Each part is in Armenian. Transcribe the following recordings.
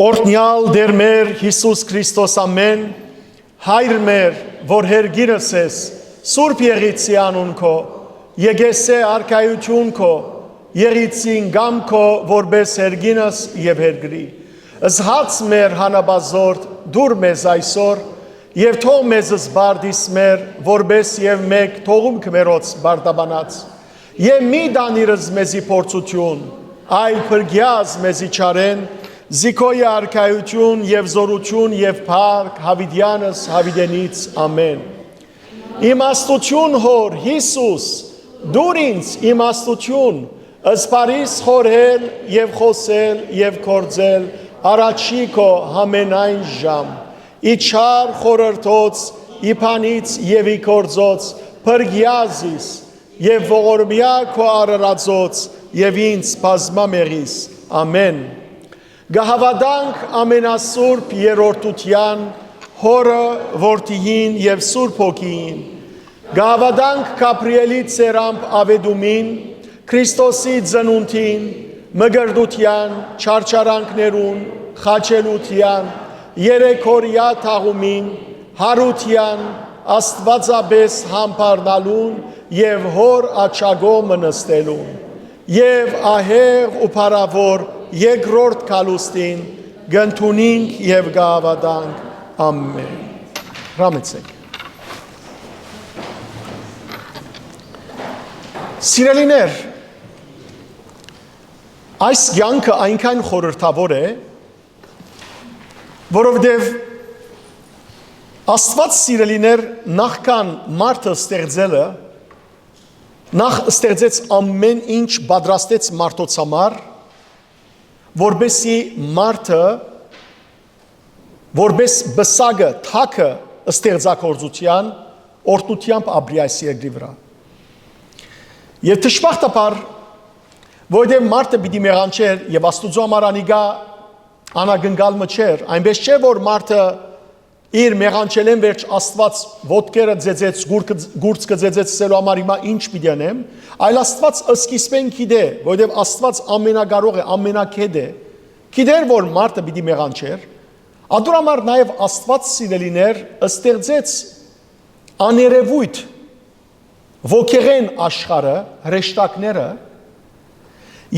Օրհնյալ Տեր մեր Հիսուս Քրիստոս ամեն, Հայր մեր, որ հերգիրս ես, Սուրբ եղիցի անուն քո, եկեսե արքայություն քո, եղիցին գամ քո, որպես հերգինս եւ հերգրի։ Զհաց մեր հանաբազորդ, դուր մեզ այսօր, եւ թող մեզ զբարդիս մեր, որպես եւ մեկ թողում քմերոց բարտաբանած։ Եվ մի դանիրս մեզի փորձություն, այլ փրկյազ մեզի չարեն, Զիքոյի արքայություն եւ զորություն եւ փառք Հավիդյանս Հավիդենից ամեն։ Իմաստություն հոր Հիսուս, դուր ինձ իմաստություն, ըսպարիս խորհել եւ խոսել եւ կործել առաջի քո համենայն ժամ։ Իչար խորհրդոց, իփանից եւ իքորձոց, փրկյազիս եւ ողորմյա քո արարածոց եւ ինձ բազմամեղիս։ Ամեն։ Գահավադանք ամենասուրբ երորդության, հորը, որդիին և սուրբ հոգին, գահավադանք Գաբրիելի ծերամբ ավեդումին, Քրիստոսի ծնունդին, մգրդության, չարչարանքներուն, խաչելության, երեքորյա թաղումին, հարության, աստվածաբես համբարնալուն և հոր աչագոմը նստելուն, և ահեղ ու փառավոր երկրորդ կալուստին գնթունինք և գահավադանք ամեն։ Հրամեցեք։ Սիրելիներ, այս կյանքը այնքան խորհրդավոր է, որովհետև Աստված սիրելիներ նախքան մարդը ստեղծելը, նախ ստեղծեց ամեն ինչ պատրաստեց մարդոց համար, որբեսի մարդը, որբես բսագը, թակը ստեղծագործության, օրհնությամբ ապրի այս երկրի վրա։ Եվ դժբախտաբար, որովհետև մարդը պիտի մեղանչեր եւ Աստուծո համար անիգա անագնկալը չէր, այնպես չէ որ մարդը իր մեղանչելեն վերջ Աստված ոտքերը ձեծեց, գուրծքը ձեծեց սելու համար հիմա ինչ պիտի անեմ, այլ Աստված սկիզբեն գիտե, որովհետև Աստված ամենակարող է, ամենակետ է, գիտեր որ մարդը պիտի մեղանչեր, ադուր համար նաև Աստված սիրելիներ ստեղծեց աներևույթ ոգեղեն աշխարհը, հրեշտակները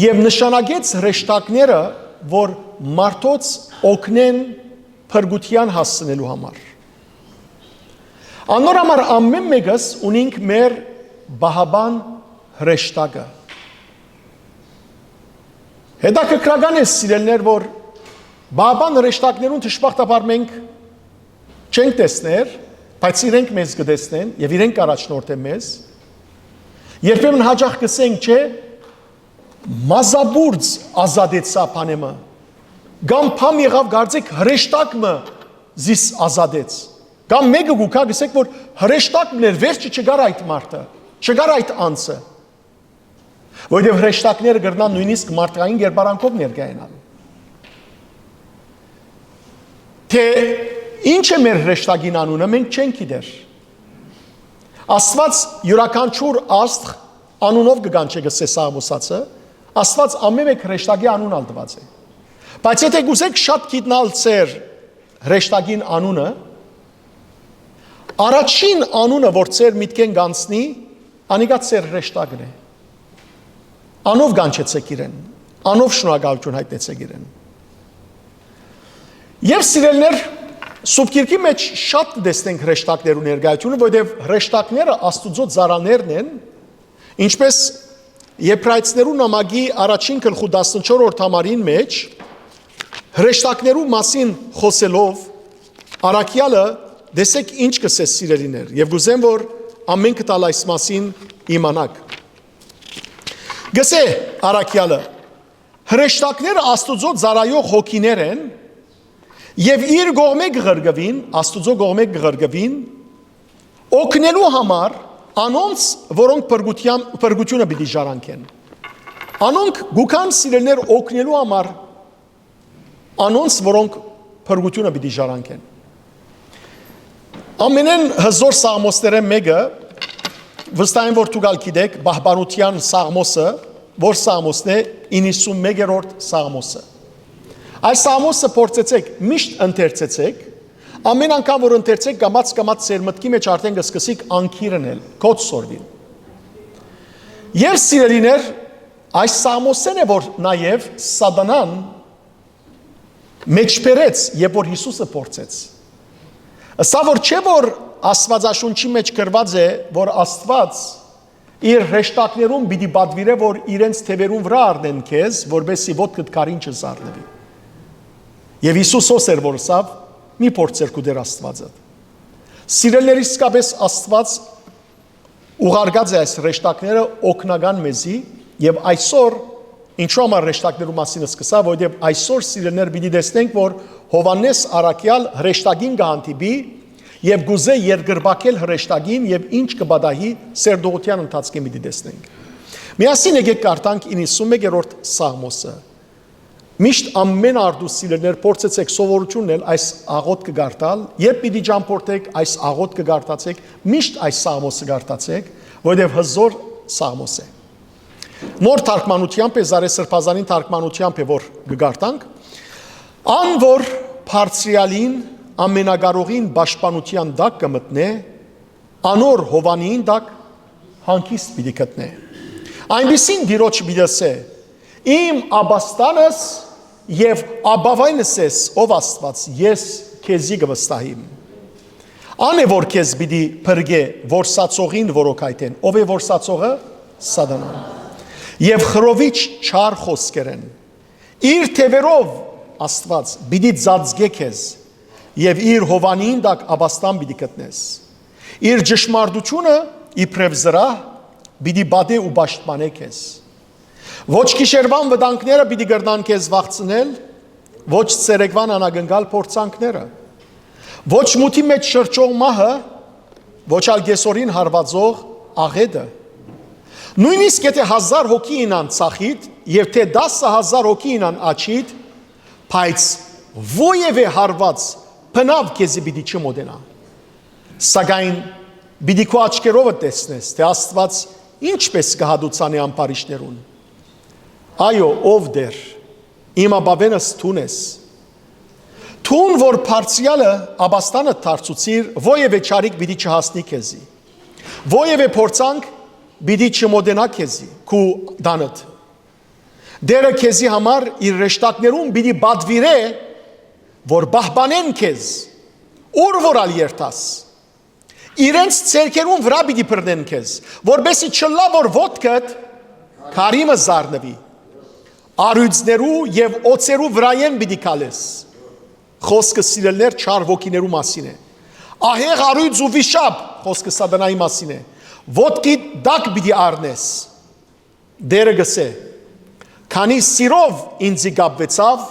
եւ նշանակեց հրեշտակները, որ մարդոց օգնեն փրկության հասցնելու համար։ Անոր համար ամեն մեկս ունենք մեր բահաբան հրեշտակը։ Հետաքրքրական է սիրելներ, որ բահաբան հրեշտակներուն դժբախտաբար մենք չենք տեսներ, բայց իրենք մեզ կտեսնեն եւ իրենք առաջնորդեն մեզ։ Երբեմն հաճախ կսենք, չէ, մազաբուրձ ազատեցա բանեմը։ Կամ փամ եղավ գարձեք հրեշտակը զիս ազատեց։ Կամ մեկը գուքա գսեք, որ հրեշտակն էր, վերջը չգար այդ մարդը, չգար այդ անձը։ Որովհետև հրեշտակները գրնան նույնիսկ մարդկային գերբարանքով ներկայանալ։ Թե ինչ է մեր հրեշտակին անունը, մենք չենք գիտեր։ Աստված յուրաքանչյուր աստղ անունով կգանչե գսե Սաղմոսացը, Աստված ամեն մեկ հրեշտակի անուն ալտված է։ Բայց եթե գուզեք շատ գիտնալ ծեր հրեշտակին անունը, առաջին անունը, որ ծեր միտքեն գանցնի, անիկա ծեր հրեշտակն է։ Անով գանչեցեք իրեն, անով շնորհակալություն հայտնեցեք իրեն։ Եվ սիրելներ, Սուրբ Գիրքի մեջ շատ կտեսնենք հրեշտակներու ներկայությունը, որովհետև հրեշտակները Աստուծո ծառաներն են, ինչպես Եբրայեցիներու նամակի առաջին գլխու 14-րդ համարին մեջ հրեշտակներու մասին խոսելով Արաքյալը դեսեք ինչ կսես սիրելիներ եւ գուզեմ որ ամենքը տալ այս մասին իմանաք։ Գսե Արաքյալը հրեշտակները Աստուծո ծառայող հոգիներ են եւ իր գողմե գղրգվին, Աստուծո գողմե գղրգվին օգնելու համար անոնց, որոնք փրկությունը պիտի ժառանգեն։ Անոնք գուքան սիրելներ օգնելու համար անոնց, որոնք փրկությունը պիտի ժառանգեն։ Ամենեն հզոր սաղմոսները մեկը, վստահ եմ որ դուք գիտեք, Բահբանության սաղմոսը, որ սաղմոսն է 91-րդ սաղմոսը։ Այս Սամոսը փորձեցեք, միշտ ընթերցեցեք, ամեն անգամ որ ընթերցեք, կամաց ձեր մտքի մեջ արդեն կսկսեք անկիրնել, կոչ սորվին։ Եվ սիրելիներ, այս Սամոսեն է, որ նաև Սատանան մեջբերեց, երբ որ Հիսուսը փորձեց։ Սա որ չէ որ Աստվածաշունչի մեջ գրված է, որ Աստված իր հրեշտակներում պիտի պատվիրե, որ իրենց թևերուն վրա առնեն քեզ, որբեսի ոտքդ քարին չզարնվի։ Եվ Հիսուսոս էր որ սավ մի փորձեր կուդեր Աստվածը։ Սիրելիներ, իսկապես Աստված ուղարկած է այս հրեշտակները օգնական մեզի, եւ այսօր ինչու համար հրեշտակներու մասին սկսա, որովհետեւ այսօր սիրելիներ պիտի տեսնենք, որ Հովանես Արաքյալ հրեշտակին կհանդիպի եւ գուզե երկրբակել հրեշտակին եւ ինչ կբադահի սերդողության ընթացքին պիտի տեսնենք։ Միասին եկեք կարդանք 91-րդ Սաղմոսը։ Միշտ ամեն արդու սիրելիներ փորձեցեք սովորությունն էլ այս աղոթքը գարտալ, երբ պիտի ճամփորդեք այս աղոթքը գարտացեք, միշտ այս Սաղմոսը գարտացեք, որովհետեւ հզոր Սաղմոս է։ Նոր թարգմանությամբ է, Զարեսրբազանին թարգմանությամբ է, որ գարտանք, ան որ բարձրյալին ամենակարողին պաշտպանության տակ կմտնե, անոր Հովանիին տակ հանգիստ պիտի գտնե։ Այնպիսին դիրոջ պիտի ասե. Իմ աբաստանս եւ աբավայնս ես, ով Աստված, ես քեզի կվստահիմ։ Ան է որ քեզ պիտի փրկե որսացողին որոքայթեն, ով է որսացողը Սատանան։ Եվ խրովիչ չար խոսքերեն։ Իր թևերով Աստված պիտի ծածկե քեզ եւ իր Հովանիին տակ աբաստան պիտի գտնես։ Իր ճշմարտությունը իբրև զրահ պիտի բադե ու պաշտպանե քեզ։ Ոչ գիշերվան վտանգները պիտի գրնան քեզ վախցնել, ոչ ցերեկվան անագնգալ փորձանքները, ոչ մութի մեջ շրջող մահը, ոչ ալ գեսորին հարվածող աղետը։ Նույնիսկ եթե 1000 հոգի ինան ցախիտ եւ թե 10,000 հոգի ինան աչիտ, բայց ովևէ հարված բնավ քեզի պիտի չմոտենա։ Սակայն պիտի քո աչքերով տեսնես, թե Աստված ինչպես կհադուցանի ամբարիշներուն։ Այո, ով դեր, իմ աբավենս թուն ես։ Թուն, որ բարձրյալը աբաստանը դարձուցիր, ովևէ չարիք պիտի չհասնի քեզի։ Ովևէ փորձանք պիտի չմոտենա քեզի, քու դանդ։ Դերը քեզի համար իր հրեշտակներուն պիտի պատվիրե, որ պահպանեն քեզ, ուր որ ալ երթաս։ Իրենց ցերկերուն վրա պիտի բռնեն քեզ, որբեսի չլա որ ոտքդ քարիմը զարնվի։ Արույցներու եւ օծերու վրայեն պիտի քալես։ Խոսքը սիրելներ չար ոգիներու մասին է։ Ահեղ արույց ու վիշապ, խոսքը Սատանայի մասին է։ Ոտքի դակ պիտի առնես։ Դերը գսե. քանի սիրով ինձի կապվեցավ,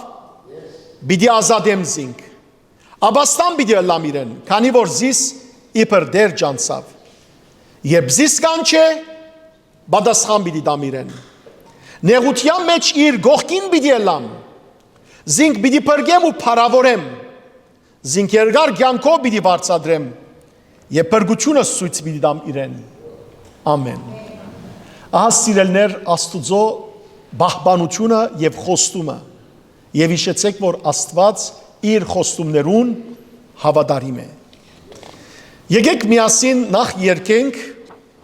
պիտի ազատեմ զինք։ Աբաստան պիտի ըլլամ իրեն, քանի որ զիս իբր դեր ջանցավ։ Երբ զիս կանչե, պատասխան պիտի դամ իրեն։ Նեղության մեջ իր գողքին պիտի ըլլամ, զինք պիտի փրկեմ ու փարավորեմ, զինք երկար կյանքով պիտի վարձատրեմ, եւ փրկությունը ցույց պիտի դամ իրեն։ Ամեն։ Ահա սիրելներ Աստուծո բահբանությունը եւ խոստումը, եւ հիշեցեք, որ Աստված իր խոստումներուն հավատարիմ է։ Եկեք միասին նախ երգենք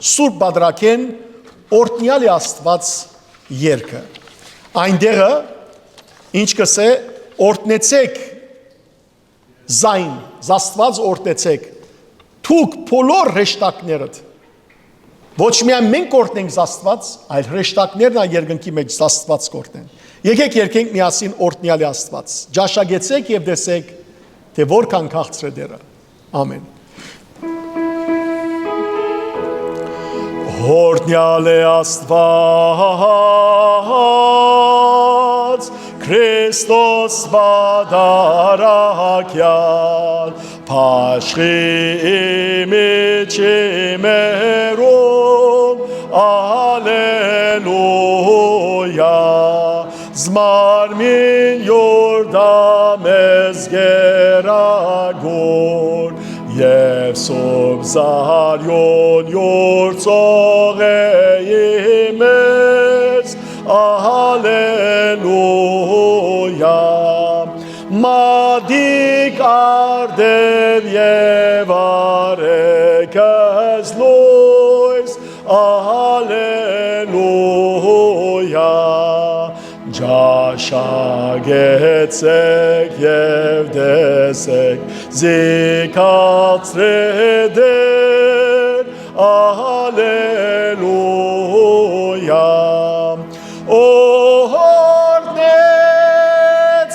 Սուրբ Բադրակեն օրհնյալ է Աստված երգը։ Այնտեղը ինչ կսե օրհնեցեք զայն, Աստված օրհնեցեք, թուք բոլոր հրեշտակներդ։ Ոչ միայն մենք օրհնենք Աստված, այլ հրեշտակներն ա երկնքի մեջ Աստված կօրհնեն։ Եկեք երգենք միասին օրհնյալ է Աստված։ Ջաշագեցեք եւ տեսեք, թե որքան քաղցր է դերը։ Ամեն։ Օրհնյալ է Աստված, Քրիստոս վադարակյալ, Փաշխի միջիմերում, ալելույա, զմարմին յորդամես գերագոր, Եվ սոբ զարյոն յորցող է իմես, ալելույա, Մադիկ արդև և արեքս լույս, ալելույա, Ջաշագեցեք և դեսեք, զիկացրեդեր, ալելույա,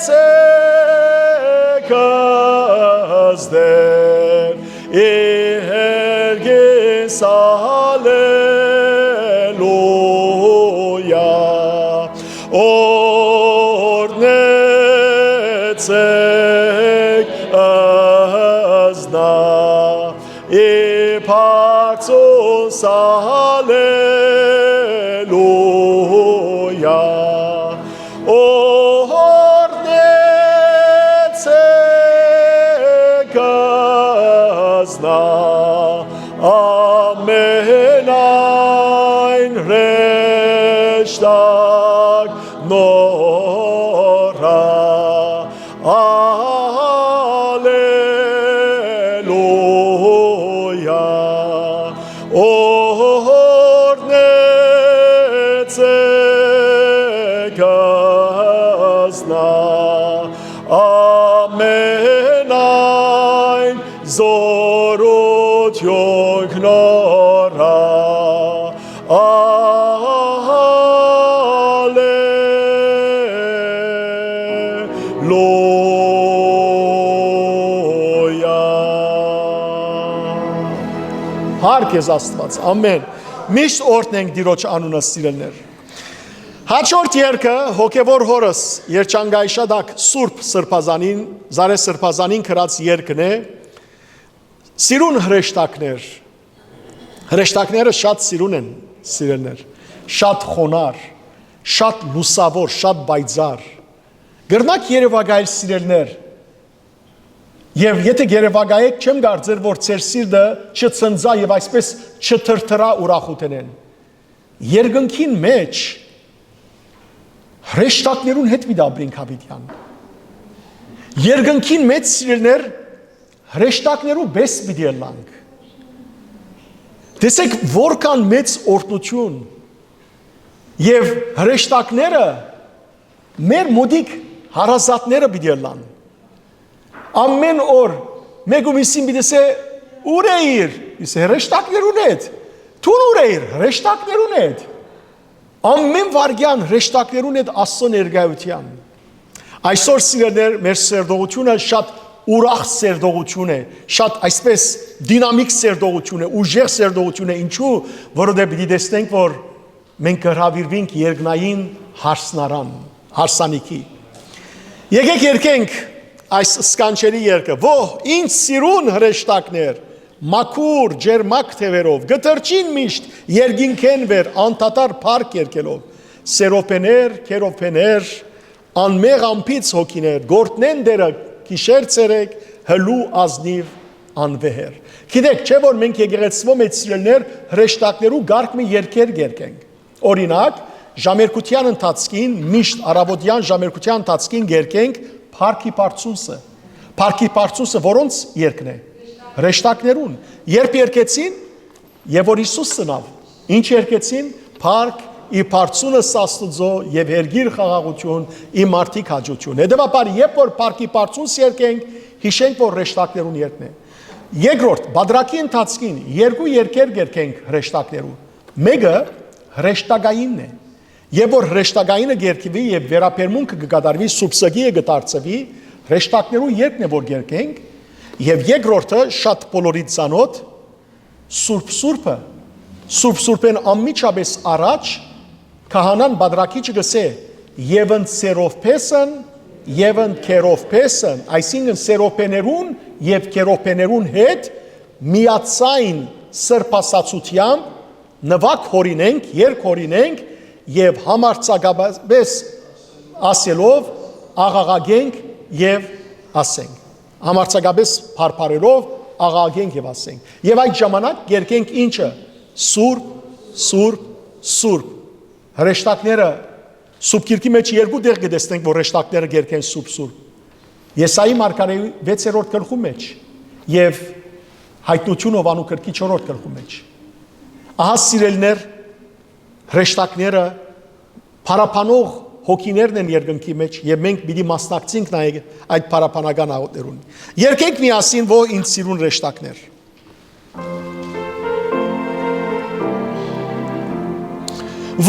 օրնեցեք ազդեր, իհերգիս ալելույա, օրնեցեք ազնա, իպարծուս ալելույա, օրնեցեք ազնա, ամենայն հրեշտակ նորա, ալելույա, օրնեցեք ազնա, ամենայն զորություն նորա, Հարկ ես Աստված, ամեն, միշտ օրհնենք Տիրոջ անունը սիրելներ։ Հաջորդ երգը հոգևոր հորս երջանկայիշադակ Սուրբ Սրբազանին, Զարե Սրբազանին գրած երգն է, սիրուն հրեշտակներ, հրեշտակները շատ սիրուն են սիրելներ, շատ խոնար, շատ լուսավոր, շատ բայձար, գրնակ երևակայել սիրելներ, Եվ եթե գերևակայեք չեմ կարծեր, որ ծեր սիրտը չծնձա և այսպես չթրթրա ուրախութենեն։ Երկնքին մեջ հրեշտակներուն հետ մի դաբրինք հավիտյան։ Երկնքին մեջ սիրելներ հրեշտակներու բես մի դիելանք։ Տեսեք որքան մեծ օրհնություն և հրեշտակները մեր մոդիկ հարազատները մի դիելան։ Ամեն օր մեկ ու միսին բիդեսե ուր էիր, իսե հրեշտակներուն հետ, թուն ուր էիր, հրեշտակներուն հետ, ամեն վարգյան հրեշտակներուն հետ Աստծո ներկայության, այսօր սիրելներ մեր սերդողությունը շատ ուրախ սերդողություն է, շատ այսպես դինամիկ սերդողություն է, ուժեղ սերդողություն է, ինչու, որովհետև պիտի տեսնենք, որ մենք կհրավիրվենք երկնային հարսանիքի, եկեք երգենք այս սկանչելի երգը, ո՛հ ինչ սիրուն հրեշտակներ, մաքուր ջերմակ թևերով, գտրճին միշտ երկինքեն վեր անդադար փառք երգելով, սերոփեներ, քերոփեներ, անմեղ ամփից հոգիներ, գործնեն դերը գիշեր ցերեկ, հլու ազնիվ անվեհեր։ Գիտեք, չէ՞ որ մենք եկեղեցվո մեջ սիրելներ հրեշտակներու գարկ մի երգեր երգենք։ Օրինակ, ժամերկության ընթացքին, միշտ առավոտյան ժամերկության ընթացքին երգենք Փառքի Պարծուսը։ Փառքի Պարծուսը որոնց երգն է։ Հրեշտակներուն։ Երբ երգեցին, եւ որ Հիսուս ծնավ, ինչ երգեցին։ Փառք ի Պարծունս Աստծո եւ երգիր խաղաղություն ի մարդիկ հաջություն։ Հետևաբար, երբ որ Փառքի Պարծուս երգենք, հիշենք, որ հրեշտակներուն երգն է։ Երկրորդ, բادرակի ընթացքին երկու երգեր երգենք հրեշտակներուն։ Մեկը հրեշտակայինն է։ Եվ որ հրեշտակայինը երգվի եւ վերապերմունքը կկատարվի սուբսգիը կդարձվի, հրեշտակներու երգն է որ երգենք, եւ երկրորդը շատ բոլորից ցանոթ Սուրբ Սուրբը, Սուրբ Սուրբեն անմիջապես առաջ քահանան բادرակիչը գսե Եվն սերովփեսն, Եվն քերովփեսն, այսինքն սերովփեներուն եւ քերովփեներուն հետ միացային սրբասացությամբ նվակ հորինենք, երգ հորինենք եւ համարձակաբես ասելով աղաղագենք եւ ասենք համարձակաբես փարփարելով աղաղագենք եւ ասենք եւ այդ ժամանակ երգենք ինչը սուրբ սուրբ սուրբ հրեշտակները սուրբ գիրքի մեջ երկու տեղ կտեսնենք որ հրեշտակները երգեն սուրբ սուրբ Եսայի մարգարեի 6-րդ գլխի մեջ եւ հայտնություն Հովանու գրքի 4-րդ գլխի մեջ։ Ահա սիրելիներ, հրեշտակները փարապանող հոգիներն են երկնքի մեջ եւ մենք պիտի մասնակցենք նաեւ այդ փարապանական աղոթերուն։ Երկենք միասին ո ինձ սիրուն հրեշտակներ։ Ո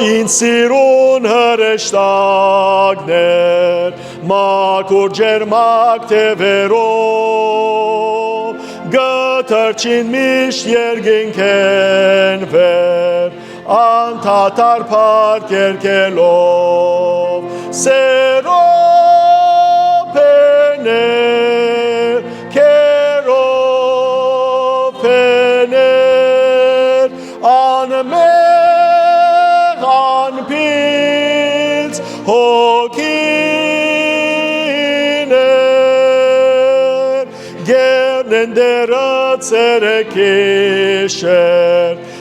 ինձ սիրուն հրեշտակներ, մաքուր ջերմակ թևերով, գթրջին միշտ երկինքեն վեր, անդադար փառք երգելով, սերոփեներ, քերոփեներ, անմեղ անփից հոգիներ, գերնեն դերը ցերեկիշեր,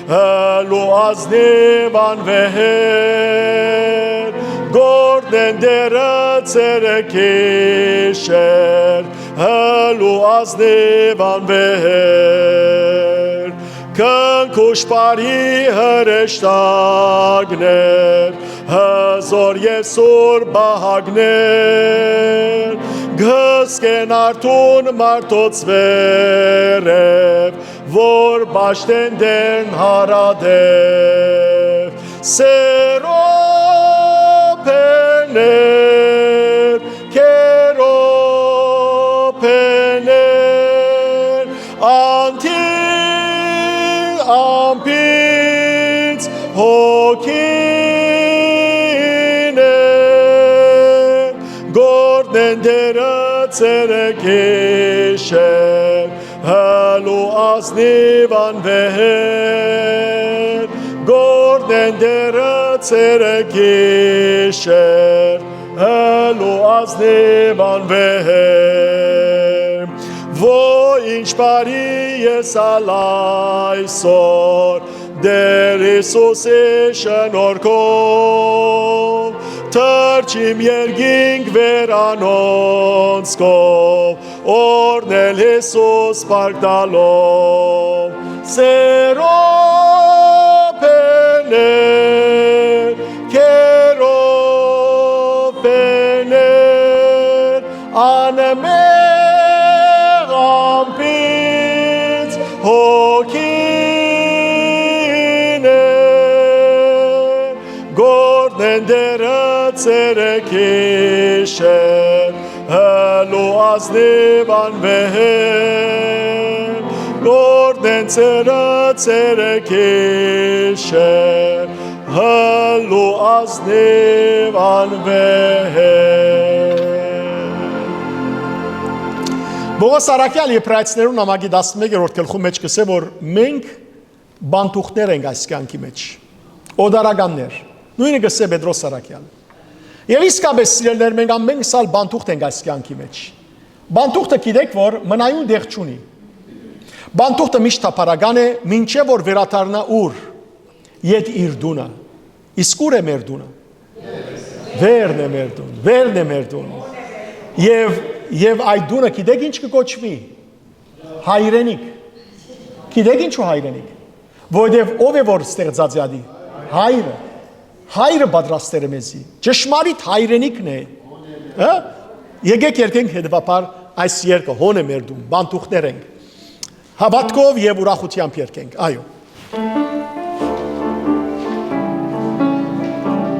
հլու ազնիվ անվեհեր, գորդեն դերը ցերեկիշեր, հլու ազնիվ անվեհեր, կնքուշ պարի հրեշտակներ, հզոր և սուր բահագներ, գսկեն արդուն մարդոց վերև, որ բաշտեն դեն հարադև, սերոփեներ, քերոփեներ, ամպից հոգիներ, գորդեն դերը ցերեկիշեր, հլու ազնիվ անվեհեր, գորդեն դերը ցերեկիշեր, հլու ազնիվ անվեհեր, ո ինչ բարի ես այսօր, դեր Հիսուսի շնորհքով, թրջիմ երկինք վերանոնց կով, օրնել Հիսուս փառք տալով, սերոփեներ, քերոփեներ, անմեղ ամպից հոգիներ, գորդեն դերը ցերեկիշեր, հլու ազնիվ անվեհեր, գորդեն ցերեկիշեր, հլու ազնիվ անվեհեր։ Բողոս Արաքյալ Եբրայեցիներուն նամակի 11-րդ գլխի մեջ կսե, որ մենք բանտուղներ ենք այս կյանքի մեջ, օդարականներ, նույնը կսե Պետրոս Արաքյալ։ Եվ իսկապես սիրելիներ, մենք ամեն սալ բանտուղթ ենք այս կյանքի մեջ։ Բանտուղթը գիտեք, որ մնայուն դեղ չունի։ Բանտուղթը միշտ թափառական է, մինչև որ վերադառնա ուր, ետ իր դունը։ Իսկ ուր է մեր դունը։ Վերն է մեր դուն, վերն է մեր դուն։ Եվ այդ դունը գիտեք ինչ կկոչվի։ Հայրենիք։ Գիտեք ինչու հայրենիք։ Որովհետև ով է որ ստեղծած է ադի։ Հայրը։ Հայրը պատրաստել է մեզի։ Ճշմարիտ հայրենիքն է։ Հա։ Եկեք երկենք հետևաբար այս երկը հոն է մեր դուն, բանտուղներ ենք։ Հավատքով եւ ուրախությամբ երկենք։ Այո։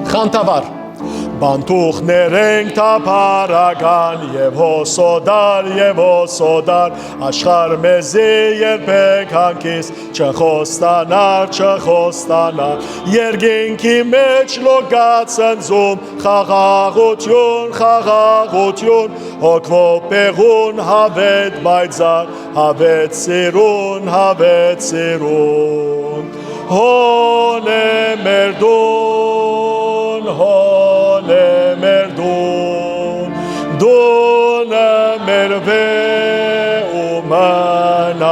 Խանտավար Բանտուղներ ենք թափառական եւ հոսոդար աշխարհ մեզի երբեք հանգիս չխոստանար երկինքի մեջ լոգացնձում խաղաղություն հոգվով պեղուն հավետ բայձար հավետ սիրուն հոն է մեր դուն հոն է մեր դունը մեր ու մնայուն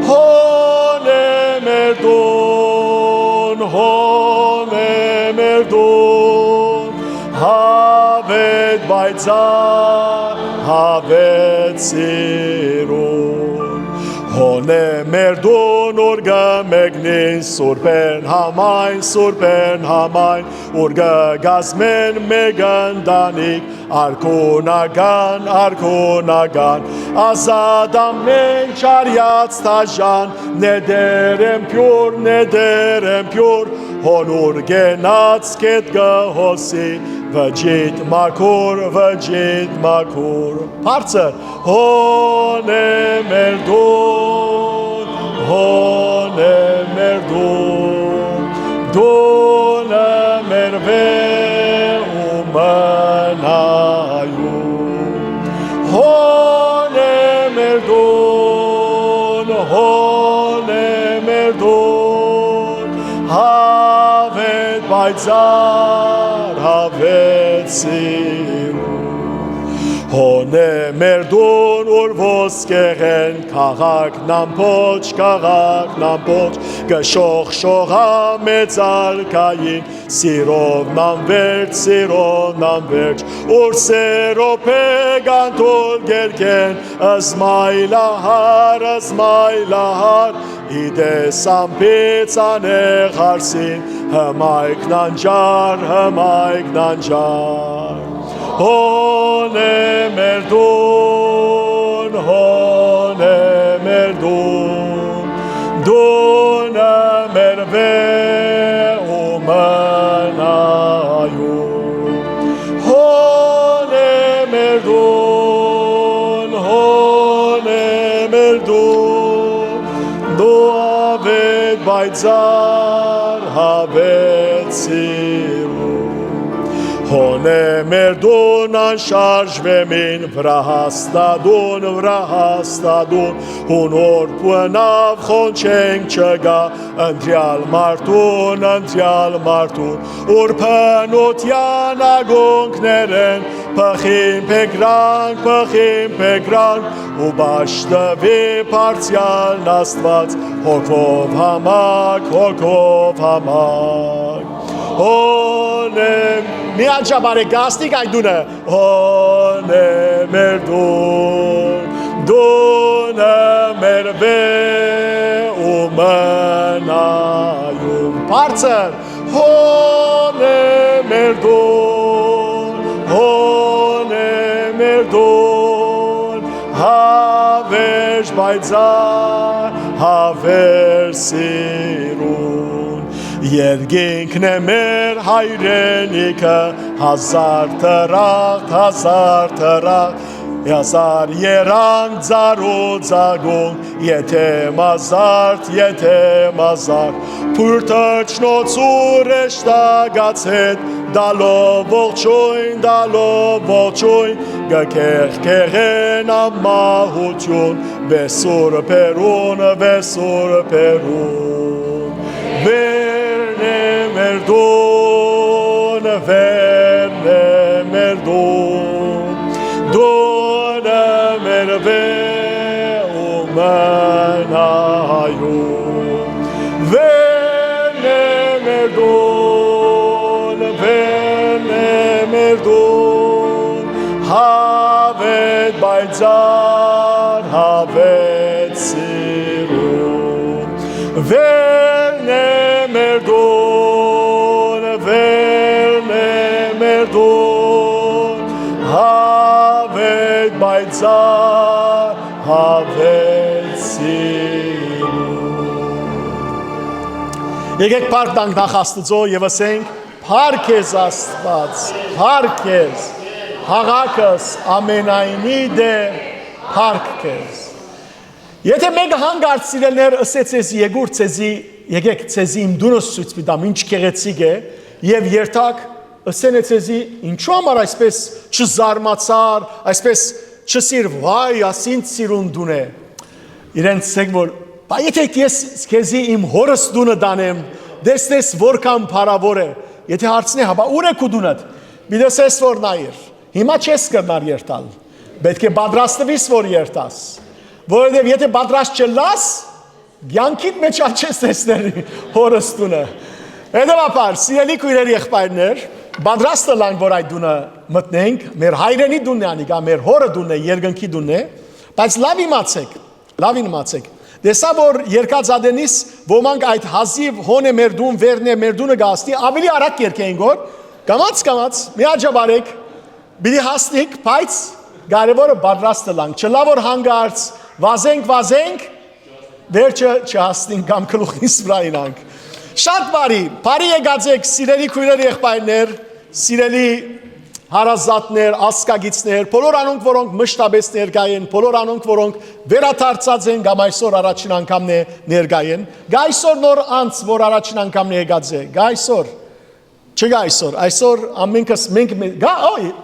հոն է մեր դուն հավետ հավետ բայցար հավեցիրուն Հոնե մեր դուն ուրգը մեկնին սուրպեն համայն ուրգը գազմեն մեգնդանիք արքունական ազադամեն չարյաց տաժան նեդերեմ պյուր հոնուր գենաց կետ գհոսի վջիտ մաքուր Բարձր հոնե մեր դուն դունը մեր վեհ մնայուն հոնե մեր դուն հավետ բայցար հավեցիրուն Հոնե մեր դուն ուր ոսկեղեն քաղաքն ամպոչ գշոխ մեծարկային սիրով նամվերջ ուր սերոպե գանտոլ գերքեն ըզմայլահար իդես ամպից անեղ հարսին հմայքն անջար Հոնե մեր դուն դունը մեր վեհ մնայուն Հոնե մեր դուն դու ավետ բայցար հավեցիրուն Հոնե մեր դուն անշարժ վեմին վրահաստադուն հունոր պունավ խոնչենք չգա ընտրյալ մարդուն ուր պնոտյան ագոնքներեն պխին պեգրանք ու բաշտվի պարցյալ աստված հոգով համակ Հոնե մի անջաբարե գաստիկ այդ դունը Հոնե մեր դունը մեր վեհ մնայուն Բարձր Հոնե մեր դուն հավերժ բայցար հավերսիրուն Երկինքն է մեր հայրենիքը հազար թրախտ երանգ ձարոձագում եթե մազարդ Փուր թրջնոցուր էշտագացետ դալով ողջույն գքեղեն ամահություն վեսուր պերուն Verne մեր դուն դունը մեր վեհ մնայուն Verne մեր դուն հավետ բայցար հավեցիրուն Verne մեր դուն հավետ բայցար հավեցիրուն Եկեք փառք տանք նախ Աստծո եւ ասենք Փառք քեզ Աստված փառք քեզ հաղաքս ամենայնի դե փառք քեզ Եթե մեկ հանգարց սիրելներ ասեց ես եկեք ցեզի իմ դունս ցույց տամ ինչ քեղեցիկ է եւ երթակ ասեն ցեզի ինչու համար այսպես չզարմացար այսպես չսիր վայ ասին սիրուն դուն է իրենց ցեք որ բա եթե ես քեզի իմ հորս դունը դանեմ դեսնես որքան փարավոր է եթե հարցնի հա բա ուր է քու դունդ բիդեսես որ նայր հիմա չես կրնար երթալ պետք է պատրաստվես որ երթաս Որովհետև եթե պատրաստ չլաս, կյանքիդ մեջ չես տեսնել հորս տունը։ Հետևաբար, սիրելի քույրեր եղբայրներ, բادرաստը լանք, որ այդ դունը մտնենք, մեր հայրենի դունն է անիկա, մեր հորը դունն է, երկնքի դունն է, բայց լավ իմացեք, դեսա որ երկածադենիս ոմանք այդ հազիվ հոն է մեր դուն, վերն է մեր դունը գաստի, ավելի արագ երկեին գոր, կամաց, մի աջաբարեք, բիդի հասնիկ, բայց կարևորը բادرաստը լանք, չլա որ հանգարց, վազենք, վերջը չհասնենք կամ գլուխից վրա ինանք։ Շատ բարի եկածեք սիրելի քույրեր եղբայրներ, սիրելի հարազատներ, ասկագիցներ, բոլոր անոնք, որոնք մշտապես ներկա են, բոլոր անոնք, որոնք վերադարձած են կամ այսօր առաջին անգամն է ներկա են, գա այսօր նոր անց, որ առաջին անգամն է եկած է, գա այսօր, չգա այսօր ամենքս մենք, գա,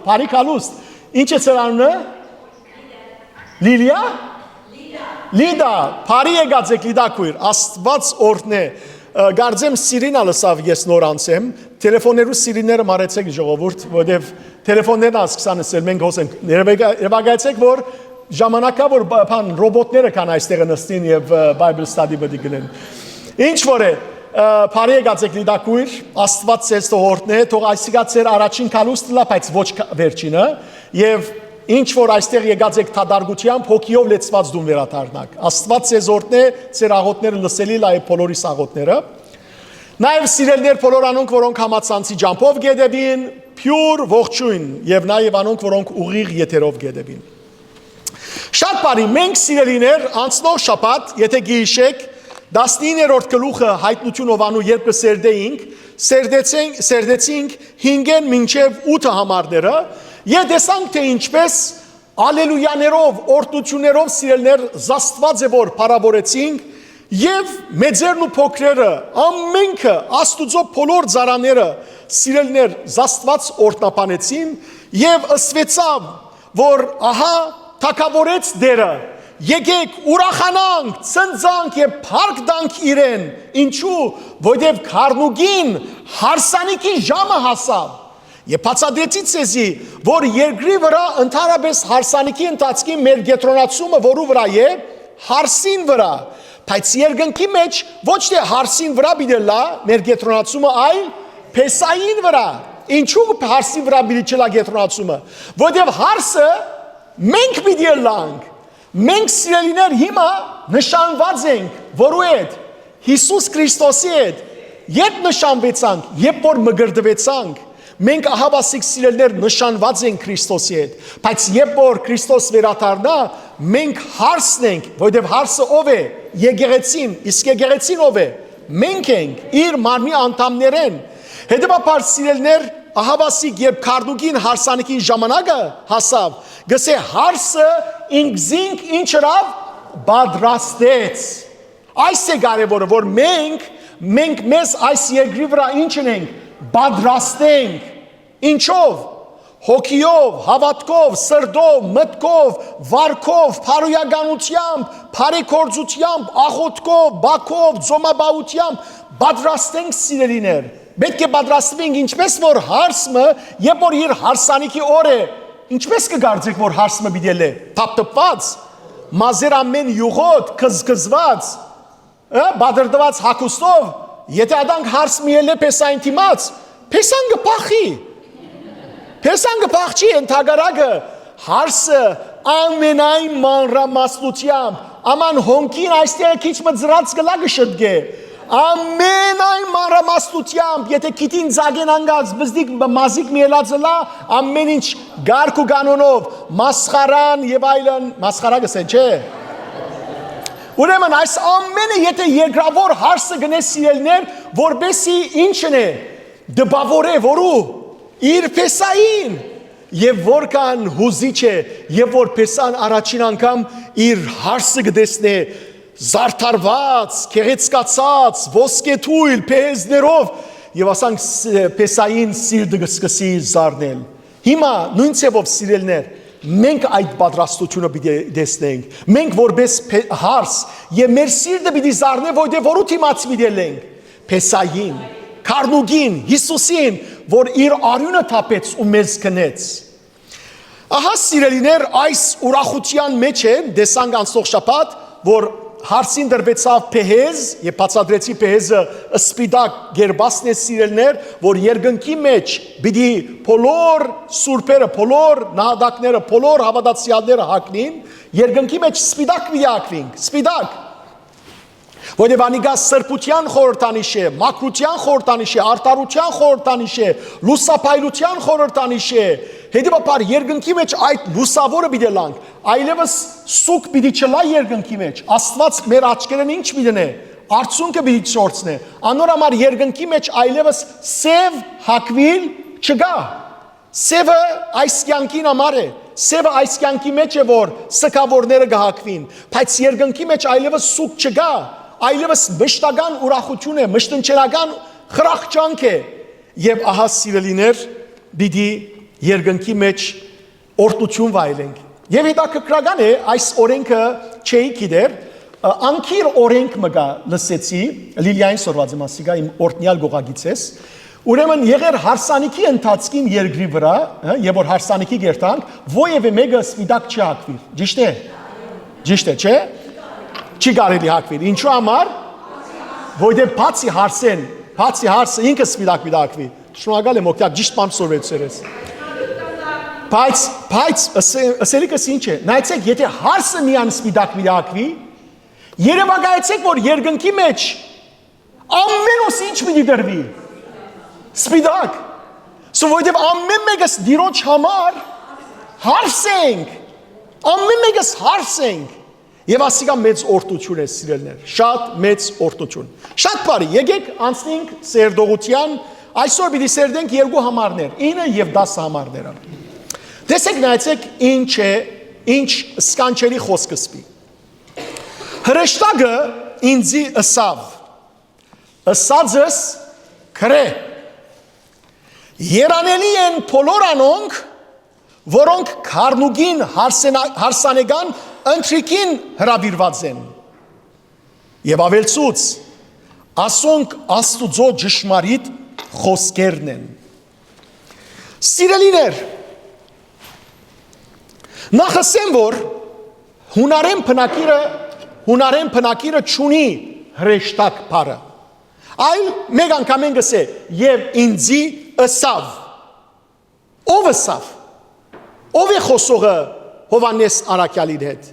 բարի կալուստ, ինչ է ծեր անունը, Լիդա, բարի եկած եք Լիդա քույր, Աստված օրհն է, Գարձեմ սիրինա լսավ ես նոր անցեմ, տելեֆոներու սիրիները մարեցեք ժողովուրդ, որտեվ տելեֆոններն ասկսան ասել, մենք հոսենք, երևակայեցեք, որ ժամանակա, որ բան ռոբոտները կան այստեղ նստին և Bible study բդի գնեն։ Ինչ որ է, բարի եկած եք Լիդա քույր, Աստված ձեզ թող օրհն է, թող այսիկա ձեր առաջին կալուստը լա, բայց ոչ վերջինը, և ինչ որ այստեղ եկած եք թադարգությամբ հոգիով լեցված դուն վերադառնաք։ Աստված ձեզ օրհն է, ձեր աղոթները լսելի լա է բոլորիս աղոթները։ Նաև սիրելիներ բոլոր անոնք, որոնք համացանցի ջամփով գետևին, փյուր ողջույն, եւ նաև անոնք, որոնք ուղիղ եթերով գետևին։ Շատ բարի, մենք սիրելիներ անցնող շաբաթ, եթե գիշեք 19-րդ գլուխը հայտնություն ովանու երբ կսերդեինք, սերդեցինք 5-ն մինչև 8 համարները Եվ տեսանք թե ինչպես ալելույաներով, օրհնություններով սիրելներ զաստված է որ փառաբորեցինք եւ մեծերն ու փոքրերը ամենքը Աստուծո բոլոր ծառաները սիրելներ զաստված օրհնապանեցին եւ ըսվեցավ որ ահա թակավորեց դերը եկեք ուրախանանք ցնծանք եւ փառք տանք իրեն ինչու որովհետեւ քարնուգին հարսանիքի ժամը հասավ Եվ բացադրեցի ցեզի, որ երկրի վրա ընդհանրապես հարսանիքի ընթացքի մեր գետրոնացումը որու վրա է, հարսին վրա, բայց երկնքի մեջ ոչ թե հարսին վրա պիտի լա մեր գետրոնացումը, այլ փեսային վրա։ Ինչու հարսին վրա պիտի չլա գետրոնացումը, որովհետև հարսը մենք պիտի լանք։ Մենք սիրելիներ հիմա նշանված ենք, որու հետ, Հիսուս Քրիստոսի հետ, երբ նշանվեցանք, երբ որ մգրդվեցանք Մենք ահավասիկ սիրելներ նշանված ենք Քրիստոսի հետ, բայց երբ որ Քրիստոս վերադառնա, մենք հարսն ենք, որովհետև հարսը ով է, եկեղեցին, իսկ եկեղեցին ով է, մենք ենք, իր մարմնի անդամներ են։ Հետևաբար սիրելներ, ահավասիկ երբ քարնուգին հարսանիքին ժամանակը հասավ, գսե հարսը ինքզինք ինչ հրավ բادرաստեց։ Այս է կարևորը, որ մենք մեզ այս երկրի վրա ինչ ենք բادرաստենք ինչով հոգիով հավատքով սրտով մտքով վարքով փարոյականությամբ փարեգործությամբ աղոթքով բակով ձոմաբաությամբ բادرաստենք սիրելիներ պետք է բادرաստվենք ինչպես որ հարսը երբ որ իր հարսանիքի օր է ինչպես կգարձեք որ հարսը պիտի լե թափթփված մազեր ամեն յուղոտ կզկզված բادرդված հակոստով Եթե ադանք հարս միել է պեսային թիմաց, պեսան գպախչի ենթագարագը, հարսը ամենայն մանրամասնությամբ, աման հոնքին այստեղ քիչ մծրած գլագը շտգե, ամենայն մանրամասնությամբ, եթե քիթին ձագեն անգած, բզդիկ մազիկ միելածը լա, ամեն ինչ գարկ ու գանոնով, մասխարան և այլն, մասխարա գսեն, չէ? Ուրեմն այս ամենը եթե երկրավոր հարսը գնես սիրելներ, որբեսի ինչն է, դպավոր է որու, իր պեսային, և որքան հուզիչ է, և որ պեսան առաջին անգամ իր հարսը գտեսնե, զարդարված, քեղեցկացած, ոսկեթույլ, պեզներով, և ասանք պեսային սիրտը սկսի զարնել։ Հիմա նույն ցևով սիրելներ, մենք այդ պատրաստությունը պիտի տեսնենք, մենք որպես հարս և մեր սիրտը պիտի զարնե, որտեղ որու թիմաց պիտի լենք, Փեսային, Քարնուգին, Հիսուսին, որ իր արյունը թափեց ու մեզ քնեց։ Ահա սիրելիներ այս ուրախության մեջ է, տեսանք անցնող շաբաթ, որ հարցին դրվեցավ Փեհեզ, եւ բացադրեցի Փեհեզը սպիտակ գերբասն է սիրելներ, որ երկնքի մեջ պիտի բոլոր սուրբերը, բոլոր նահատակները, բոլոր հավատացյալները հագնին, երկնքի մեջ սպիտակ մի հագվին, սպիտակ։ Որտեղ անիկա սրբության խորհրդանիշ է, մաքրության խորհրդանիշ է, արդարության խորհրդանիշ է, լուսապայլության խորհրդանիշ է։ Հետևաբար երկնքի մեջ այդ լուսավորը պիտի լանք, այլևս սուկ պիտի չլա երկնքի մեջ։ Աստված մեր աչքերն ինչ պիտի դնե, արցունքը պիտի չորցնե։ Անոր համար երկնքի մեջ այլևս սև հակվիլ չկա։ Սևը այս կյանքին համար է, սևը այս կյանքի մեջ է, որ սքավորները կհակվին, բայց երկնքի մեջ այլևս սուկ չկա, այլևս մշտական ուրախություն է, մշտնչերական խրախճանք է, եւ ահա սիրելիներ, պիտի երկնքի մեջ օրհնություն վայելենք։ Եվ հետաքրքրական է, այս օրենքը չէի գիտեր, անկիր օրենք մգա լսեցի, Լիլիային սորված մասիկա իմ օրտնյալ գողագիցես, ուրեմն եղեր հարսանիքի ընթացքին երկրի վրա, եւ որ հարսանիքի գերտանք, ովևէ մեկը սպիտակ չի հագվի։ Ճիշտ է։ Ճիշտ է, չէ՞։ Չի կարելի հագվի։ Ինչու համար։ Որտեղ բացի հարսեն, բացի հարսը ինքը սպիտակ պիտի հագվի։ Շնորհակալ եմ օգտակ ճիշտ բան սորվեցերես։ Բայց ասելիքս ինչ է։ Նայեցեք, եթե հարսը միան սպիտակ պիտի հագվի, երևակայեցեք, որ երկնքի մեջ ամենուս ինչ պիտի դրվի։ Սպիտակ։ Որտեղ ամեն մեկս դիրոջ համար հարսենք, ամեն մեկս հարսենք, եւ ասիկա մեծ օրհնություն է սիրելներ, շատ մեծ օրհնություն։ Շատ բարի, եկեք անցնենք սերդողության, այսօր պիտի սերդենք երկու համարներ, 9 եւ 10 համարները։ Տեսեք, նայեցեք ինչ է, ինչ սկանչերի խոսքը սպի։ Հրեշտակը ինձի ըսավ, ըսածս քրե։ Երանելի են բոլոր անոնք, որոնք քարնուգին հարսանեկան ընթրիքին հրավիրված են։ Եվ ավելցուց, ասոնք Աստուծո ճշմարիտ խոսքերն են։ Սիրելիներ, նախ ասեմ, որ հունարեն բնակիրը չունի հրեշտակ բառը, այլ մեկ անգամ են գսե եւ ինձի ըսավ։ Ով ըսավ։ Ով է խոսողը Հովանես Արաքյալին հետ։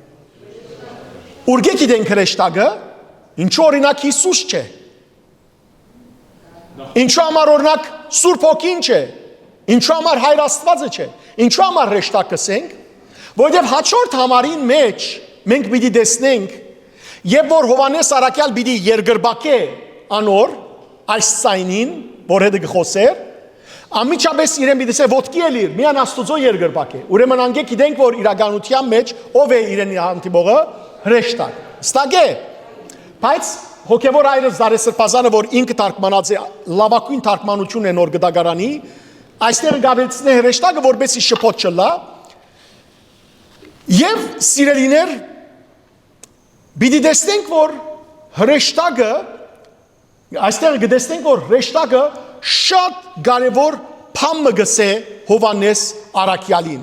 Ուրգե գիտենք հրեշտակը, ինչու օրինակ Հիսուս չէ։ Ինչու համար օրինակ Սուրբ Հոգին չէ։ Ինչու համար Հայր Աստվածը չէ։ Ինչու համար հրեշտակ կսենք, որովհետև հաջորդ համարին մեջ մենք պիտի տեսնենք, եւ որ Հովանես Արաքյալ պիտի երգրբակե անոր այս ցայնին, որ հետ գխոսեր, ամիջապես իրեն պիտի ասե ոտքի էլիր, միան Աստուծո երգրբակ է։ Ուրեմն անգեք գիտենք, որ իրականության մեջ ով է իրենի հանդիպողը, հրեշտակ։ Ստակ է։ Բայց հոգևոր այրը Զարեսրբազանը, որ ինքը թարգմանած է, լավագույն թարգմանություն է նոր գդագարանի, այստեղ գավելցնե հրեշտակը, որպեսզի շփոթ չլա։ Եվ սիրելիներ, պիտի տեսնենք, որ հրեշտակը, այստեղ գտեսնենք, որ հրեշտակը շատ կարևոր բան մգսե Հովանես Արաքյալին։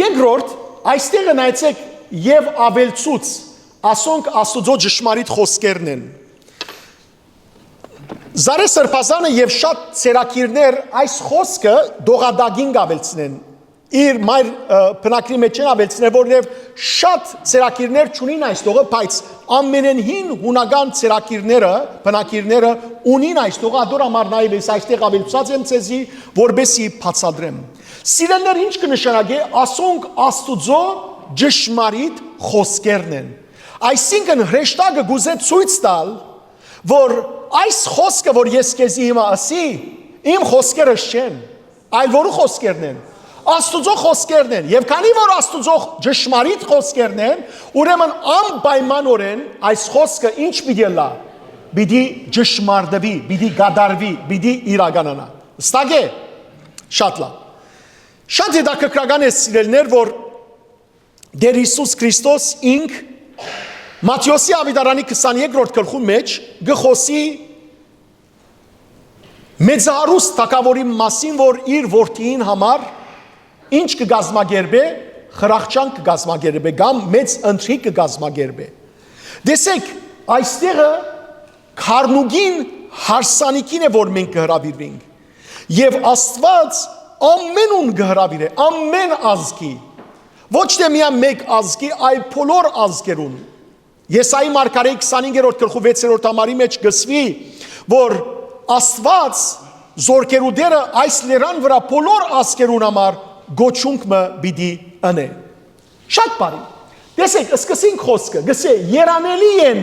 Երկրորդ, այստեղ նայեցեք եւ ավելցուց, ասոնք Աստուծո ճշմարիտ խոսքերն են։ Զարեսրբազանը եւ շատ ցերակիրներ այս խոսքը դողադագին գավելցնեն։ Իր մայր բնակրի մեջ են ավելցնել, որովհետև շատ ցերակիրներ չունին այս տողը, բայց ամենահին հունական ցերակիրները, բնակիրները ունին այս տողը, ադոր համար նաև ես այստեղ ավելցած եմ ցեզի, որբեսի բացատրեմ։ Սիրելիներ, ինչ կնշանակի, ասոնք Աստուծո ճշմարիտ խոսքերն են։ Այսինքն հրեշտակը գուզե ցույց տալ, որ այս խոսքը, որ ես քեզի հիմա ասի, իմ խոսքերս չեն, այլ որու խոսքերն են։ Աստուծո խոսքերն են, եւ քանի որ Աստուծո ճշմարիտ խոսքերն են, ուրեմն անպայմանորեն այս խոսքը ինչ պիտի լա, պիտի ճշմարտվի, պիտի գադարվի, պիտի իրականանա։ Ստակ է։ Շատ լավ։ Շատ հետաքրքրական է սիրելիներ, որ Տեր Հիսուս Քրիստոս ինք Մատթեոսի ավետարանի 22-րդ գլխում մեջ գխոսի մեծահարուստ թագավորի մասին, որ իր որդիին համար ինչ կգազմագերբե, խրախճանք կգազմագերբե, կամ մեծ ընթրիք կգազմագերբե։ Դեսեք, այստեղը քարնուգին հարսանիքին է, որ մենք կհրավիրվենք։ Եվ Աստված ամենուն կհրավիրե, ամեն ազգի, ոչ թե միայն մեկ ազգի, այլ բոլոր ազգերուն։ Եսայի մարգարեի 25-րդ գլխու 6-րդ համարի մեջ գսվի, որ Աստված զորքերու դերը այս լերան վրա բոլոր ազգերուն համար գոչունքը պիտի անե։ Շատ բարի։ Տեսեք, սկսենք խոսքը, գսե երանելի են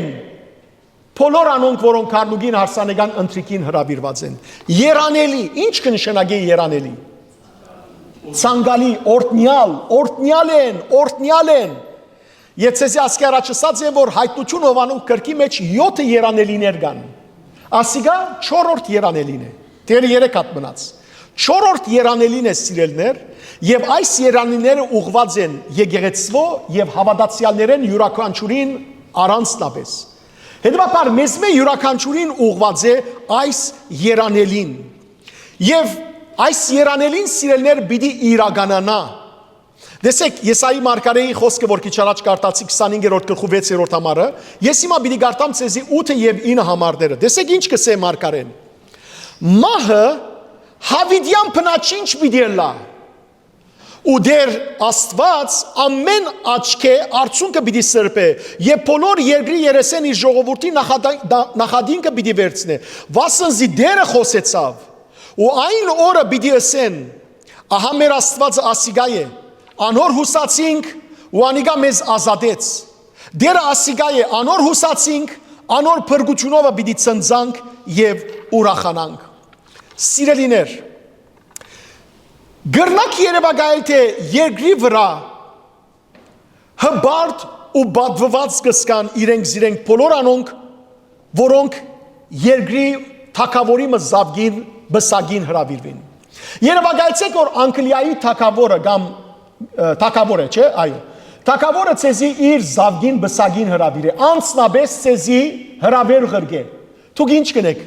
բոլոր անոնք, որոնք քարնուգին հարսանեկան ընթրիկին հրավիրված են։ Երանելի, ինչ կնշանակի երանելի։ Ցանկալի, օրտնյալ են։ Եթե ասկի առաջացած է, որ հայտնություն Հովանու կրկի մեջ 7 երանելիներ կան։ Ասիգա 4-րդ երանելին է։ Դերը 3 հատ մնաց։ 4-րդ երանելին է սիրելներ, եւ այս երանիները ուղված են եկեղեցվո եւ հավատացյալներեն յուրաքանչյուրին առանձնապես։ Հետևաբար մեզ յուրաքանչյուրին ուղված է այս երանելին։ Եվ այս երանելին սիրելներ պիտի իրականանա։ Տեսեք, Եսայի մարգարեի խոսքը, որ քիչ առաջ կարդացի 25-րդ գլխու 6-րդ համարը, ես հիմա պիտի կարդամ ցեզի 8 եւ 9 համարները։ Տեսեք ինչ կսե մարգարեն։ Մահը հավիդյան փնաչինչ պիտի լա։ Ու դեր Աստված ամեն աչքե արցունքը պիտի սրբե եւ բոլոր երկրի երեսեն իր ժողովրդի նախադինքը պիտի վերցնե վասնզի դերը խոսեցավ ու այն օրը պիտի ասեն ահա մեր Աստվածը ասիգա է անոր հուսացինք ու անիգա մեզ ազատեց դերը ասիգա է անոր հուսացինք անոր փրկությունով պիտի ծնծանք եւ ուրախանանք սիրելիներ Գրնակ երևակայել թե երկրի վրա հբարդ ու բադվված կսկան իրենք բոլոր անոնք, որոնք երկրի թակավորի մզավգին բսագին հրավիրվին։ Երևակայեցեք, որ Անգլիայի թակավորը կամ թակավոր է, չէ, այո, թակավորը ցեզի իր զավգին բսագին հրավիր է, անցնաբես ցեզի հրավեր ղրգե։ Դուք ինչ կնեք,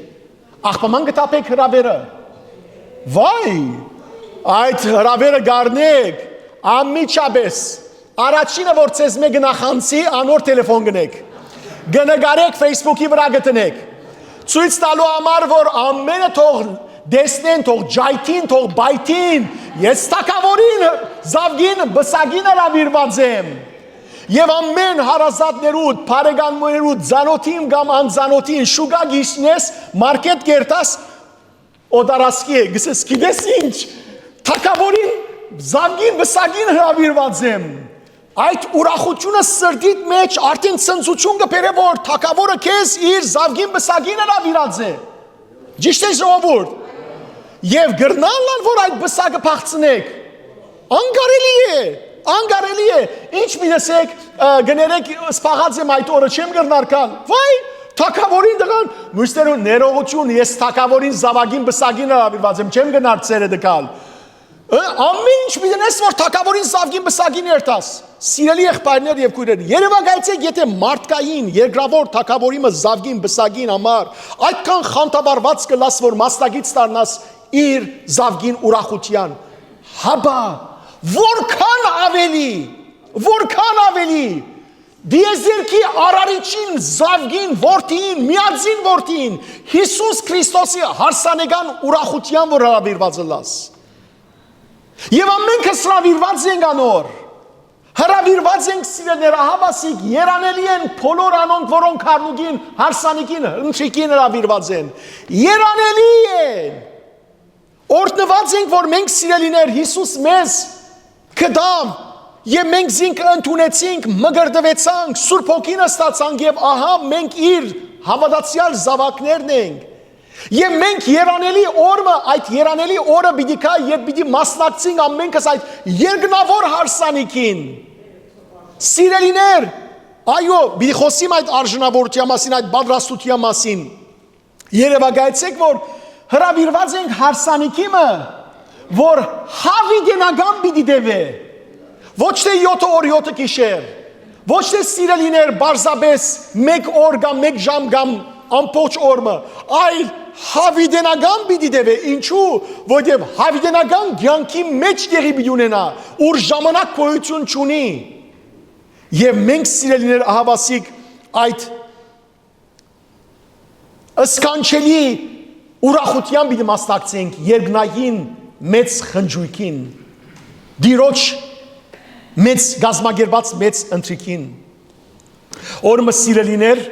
աղբաման կտապեք հրավերը, վայ, Այդ հրավերը գարնեք, ամիջապես, առաջինը որ ցեզ մեկ նախանցի, անոր տելեֆոն գնեք, գնգարեք Facebook-ի վրա գտնեք, ցույց տալու համար, որ ամենը թող դեսնեն, թող ջայթին, թող բայթին, ես թակավորին, զավգին, բսագին հրավիրված եմ, և ամեն հարազատներուդ, պարեգաններուդ, ձանոթին կամ անձանոթին, շուգա գիշնես, մարկետ կերտաս, օդարասկի է, գսես գիտես ինչ, Թակավորին զանգին բսագին հրավիրված եմ Այդ ուրախությունը սրդիդ մեջ արդեն ցնծություն կբերե որ թակավորը քեզ իր զավգին բսագին հրավիրած է Ճիշտ է ժողովուրդ Եվ գրնալն որ այդ բսագը փախցնեք Անկարելի է Ինչ մի լսեք գներեք սպաղած եմ այդ օրը չեմ գրնար կան Վայ Թակավորին դղան մուստերուն ներողություն ես թակավորին զավագին բսագին հրավիրված եմ չեմ գնար ծերը դկալ Ամեն ինչ միդենես, որ թակավորին զավգին բսագին երտաս, սիրելի եղբայրներ և քույրեր, երևակայեցեք, եթե մարդկային, երկրավոր թակավորիմը զավգին բսագին համար, այդքան խանտաբարված կլաս, որ մասնագից դառնաս իր զավգին ուրախության, հաբա, որքան ավելի, դիեզերքի արարիչին, զավգին, որդին, միածին որդին, Հիսուս Քրիստոսի հարսանեկան ուրախության, որ հրավիրված լաս Եվ ամենքս հրավիրված ենք անոր, հրավիրված ենք սիրելներ ահավասիկ, երանելի են բոլոր անոնք, որոնք հարնուգին, հարսանիկին, ընչիկին հրավիրված են, երանելի են, օրտնված ենք, որ մենք սիրելիներ Հիսուս մեզ կդամ, և մենք զինք ընդունեցինք, մգրդվեցանք, Սուրբ Հոգին ստացանք և ահա մենք իր հավատացյալ զավակներն ենք, Եվ մենք երանելի օրը, այդ երանելի օրը պիտի կա և պիտի մասնակցենք ամենքս այդ երկնավոր հարսանիքին։ Սիրելիներ, այո, պիտի խոսիմ այդ արժանավորության մասին, այդ պատրաստության մասին։ Երևակայեցեք, որ հրավիրված ենք հարսանիքիմը, որ հավիտենական պիտի դևե։ Ոչ թե 7 օր 7 գիշեր, ոչ թե սիրելիներ բարձաբես մեկ օր կամ մեկ ժամ կամ ամբողջ օրը, այլ հավիտենական պիտի դևե, ինչու, որտև հավիտենական կյանքի մեջ տեղի պիտի ունենա, ուր ժամանակ գոյություն չունի։ Եվ մենք սիրելիներ ահավասիկ այդ սկանչելի ուրախությամբ պիտի մասնակցենք երկնային մեծ խնջույքին, Տիրոջ մեծ գազմագերված մեծ ընթրիքին։ Օրը սիրելիներ,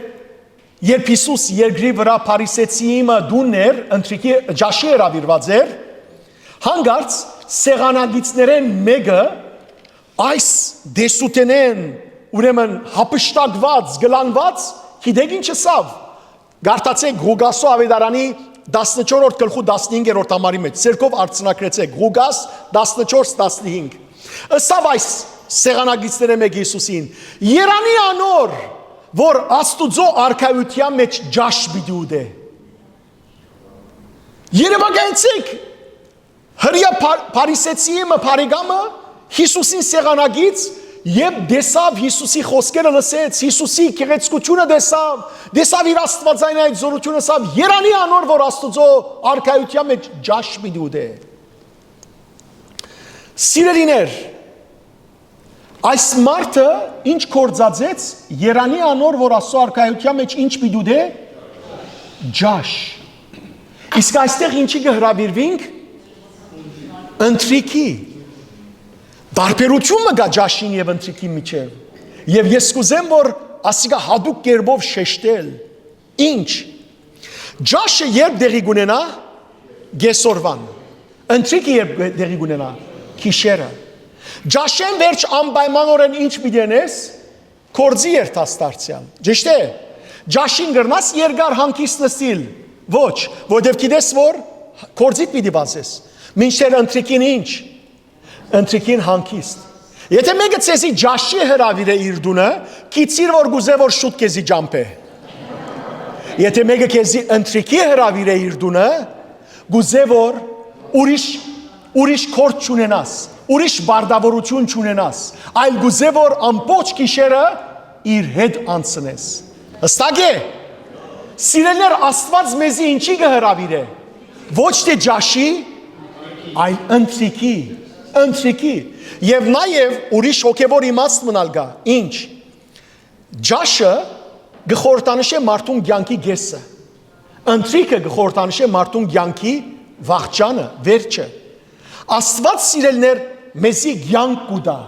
երբ Հիսուս երկրի վրա փարիսեցիի դուններ, ընթրիքի ջաշի հրավիրված էր, հանգարց սեղանագիցներեն մեկը այս դեսուտենեն ուրեմն հապշտակված, գլանված, գիտեք ինչ ասավ։ Գարտացեք Ղուգասո ավետարանի 14-րդ գլխու 15-րդ համարի մեջ, ցերկով արցնակրեցեք Ղուգաս 14-15։ Ասավ այս սեղանագիցները մեկ Հիսուսին. Երանի անոր, որ Աստուծո արքայության մեջ ջաշ պիտի ուտե։ Երևակայեցեք հրյա փարիսեցիի փարիգամը Հիսուսին սեղանագից Եվ դեսավ Հիսուսի խոսքերը լսեց, Հիսուսի գեղեցկությունը դեսավ իր աստվածային այդ զորությունը ասավ, երանի անոր, որ Աստուծո արքայության մեջ ջաշ պիտի ուտե։ Սիրելիներ, այս մարդը ինչ կործածեց, երանի անոր, որ Աստծո արքայության մեջ ինչ պիտի ուտե, ջաշ։ Իսկ այստեղ ինչի կհրավիրվենք, ընթրիքի։ Տարբերությունը կա ջաշին եւ ընթրիքի միջև։ Եվ ես կուզեմ, որ ասիկա հատուկ կերպով շեշտել։ Ինչ։ Ջաշը երբ դեղի կունենա, գեսորվան։ Ընթրիքը երբ դեղի կունենա, գիշերը։ Ջաշեն վերջ անպայմանորեն ինչ պիտի անես, կորձի երթաս դարձյալ։ Ճիշտ է։ Ջաշին գրնաս երկար հանգիստ նստիլ։ Ոչ, որովհետև գիտես որ կորձիդ պիտի բացես։ Մինչդեռ ընթրիքին ինչ։ Ընթրիքին հանգիստ։ Եթե մեկը ցեզի ջաշի հրավիր է իր դունը, քիծիր որ գուզե որ շուտ քեզի ջամփե։ Եթե մեկը քեզի ընթրիքի հրավիր է իր դունը, գուզե որ ուրիշ կորձ չունենաս, ուրիշ բարդավորություն չունենաս, այլ գուզե որ ամբողջ գիշերը իր հետ անցնես։ Հստակ է։ Սիրելիներ, Աստված մեզի ինչի կհրավիրե։ Ոչ թե ջաշի, այլ ընթրիքի եւ նաեւ ուրիշ հոգեվոր իմաստ մնալ գա ինչ ջաշը գխորտանշե մարդուն կյանքի գեսը ընթրիքը գխորտանշե մարդուն կյանքի վաղճանը վերջը Աստված սիրելներ մեզի կյանք կուտա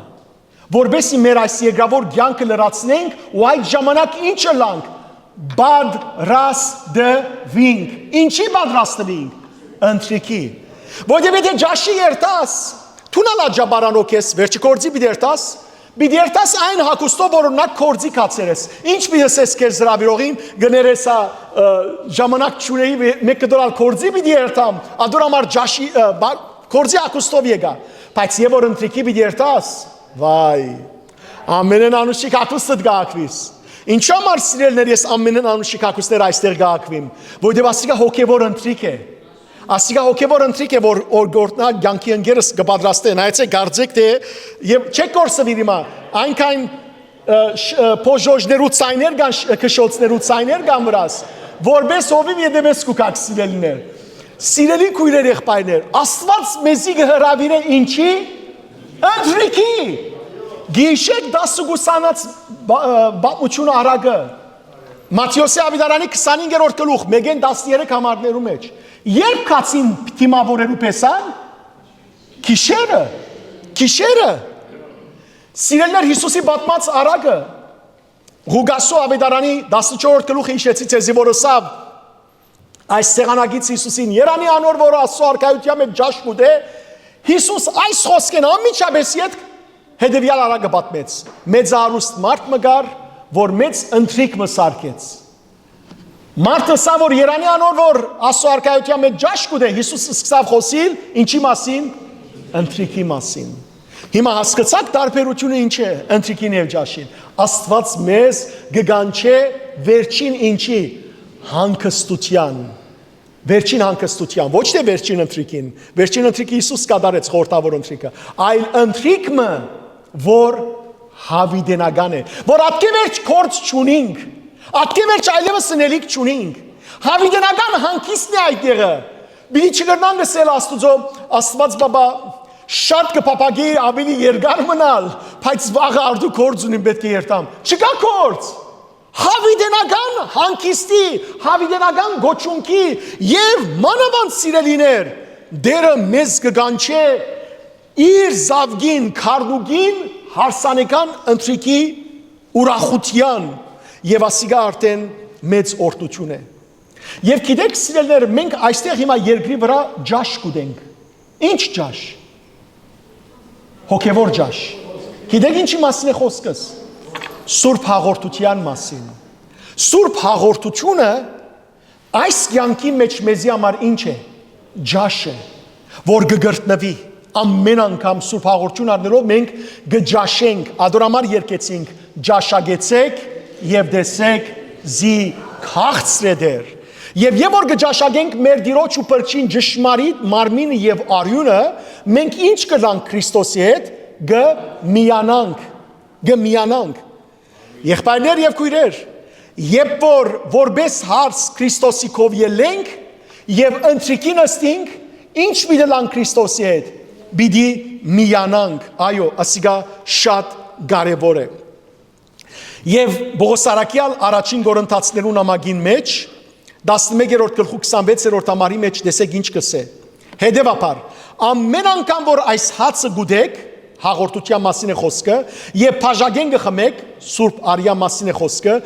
որբեսի մեր այս երկրավոր կյանքը լրացնենք ու այդ ժամանակ ինչը լանք պատրաստվենք ինչի պատրաստվենք ընթրիքի Որտեղ եթե ջաշի երթաս, թունալա ջաբարանոք ես, վերջի կորձի պիտի երթաս այն հակուստով, որ ունակ կորձի կացերես։ Ինչ պիտի ասես կեր զրավիրողին, գներեսա ժամանակ չունեի մեկ կդորալ կորձի պիտի երթամ, ադոր ամար ջաշի կորձի հակուստով եկա։ Բայց եւ որ ընթրիքի պիտի երթաս, վայ, ամենեն անուշիկ հակուստդ գակվիս։ Ինչու համար սիրելներ ես ամենեն անուշիկ հակուստներ այստեղ գակվիմ, որտեղ ասիկա հոգեվոր ընթրիք է։ Ասիկա հոգեվոր ընթրիք է, որ գործնա կյանքի ընկերս կպատրաստեն, այցեք գարձեք թե եւ չեք կորսվիր հիմա, այնքան փոժոժներու ցայներ կան, քշոցներու ցայներ կան վրաս, որպես հովիվ յետևես կուքակ սիրելիներ, սիրելի քույրեր եղբայրներ, Աստված մեզի կհրավիրե ինչի, ընթրիքի, գիշեք 10:20 պատմությունը արագը, Մատթեոսի ավետարանի 25-րդ գլուխ, 1-13 համարներու մեջ Երբ կացին թիմավորելու պեսան, կիշերը, սիրելներ Հիսուսի բատմած արագը, Ղուգասո ավետարանի 14-րդ գլուխը իշեցի ցեզի որ ասավ, այս սեղանագից Հիսուսին, երանի անոր որ Աստծո արքայության մեջ ջաշ կուտե, Հիսուս այս խոսքեն անմիջապես ետ հետևյալ արագը բատմեց, մեծ արուստ մարդ մգար, որ մեծ ընթրիք մսարկեց, Մարդը սա որ երանի անոր որ Աստծո արքայության մեջ ջաշ կուտե Հիսուս սկսավ խոսիլ ինչի մասին ընթրիքի մասին Հիմա հասկացաք տարբերությունը ինչ է ընթրիքին եւ ջաշին Աստված մեզ կգանչե վերջին ինչի հանգստության Վերջին հանգստության ոչ թե վերջին ընթրիքին Վերջին ընթրիքը Հիսուս կատարեց խորտավոր ընթրիքը այլ ընթրիքը որ հավիտենական է որ ատկե վերջ կորց չունինք Ատկե վերջ այլևս սնելիք չունինք, հավիտենական հանգիստն է այդ եղը, բիդի չգրնան լսել Աստուծո, Աստված բաբա շատ կպապագի ավելի երկար մնալ, բայց վաղը արդու կորձ ունիմ պետք է երթամ, չկա կորձ, Հավիդենական հանգիստի, հավիդենական գոչունքի եւ մանավանդ սիրելիներ, դերը մեզ կգանչե իր զավգին, քարնուգին հարսանեկան ընթրիքի ուրախության եւ ասիգա արդեն մեծ օրհնություն է։ Եվ գիտեք սիրելիներ, մենք այստեղ հիմա երկրի վրա ջաշ կուտենք։ Ինչ ջաշ։ Հոգևոր ջաշ։ Գիտեք ինչի մասին է խոսքս։ Սուրբ հաղորդության մասին։ Սուրբ հաղորդությունը այս կյանքի մեջ մեզի համար ինչ է։ Ջաշ է, որ կգրտնվի։ Ամեն անգամ Սուրբ հաղորդություն առնելով մենք կջաշենք, ադորամար երկեցինք, ջաշագեցեք եւ տեսեք զի քաղցր է դեր։ Եվ որ կջաշագենք մեր Տիրոջ ու Փրկին ճշմարիտ մարմինը եւ արյունը, մենք ինչ կլանք Քրիստոսի հետ, գմիանանք։ Եղբայրներ եւ քույրեր, երբ որ որպես հարց Քրիստոսի կով ելենք եւ ընթրիքի նստենք, ինչ պիտի լանք Քրիստոսի հետ, պիտի միանանք, այո, ասիգա շատ կարեւոր է։ Եվ Պողոս Արաքյալ առաջին Կորինթացիներու նամակին մեջ 11-րդ գլխու 26-րդ համարի մեջ տեսեք ինչ կսե։ Հետևաբար, ամեն անգամ որ այս հացը գուտեք, հաղորդության մասին է խոսքը, եւ բաժակեն գխմեք, Սուրբ Արիա մասին է խոսքը,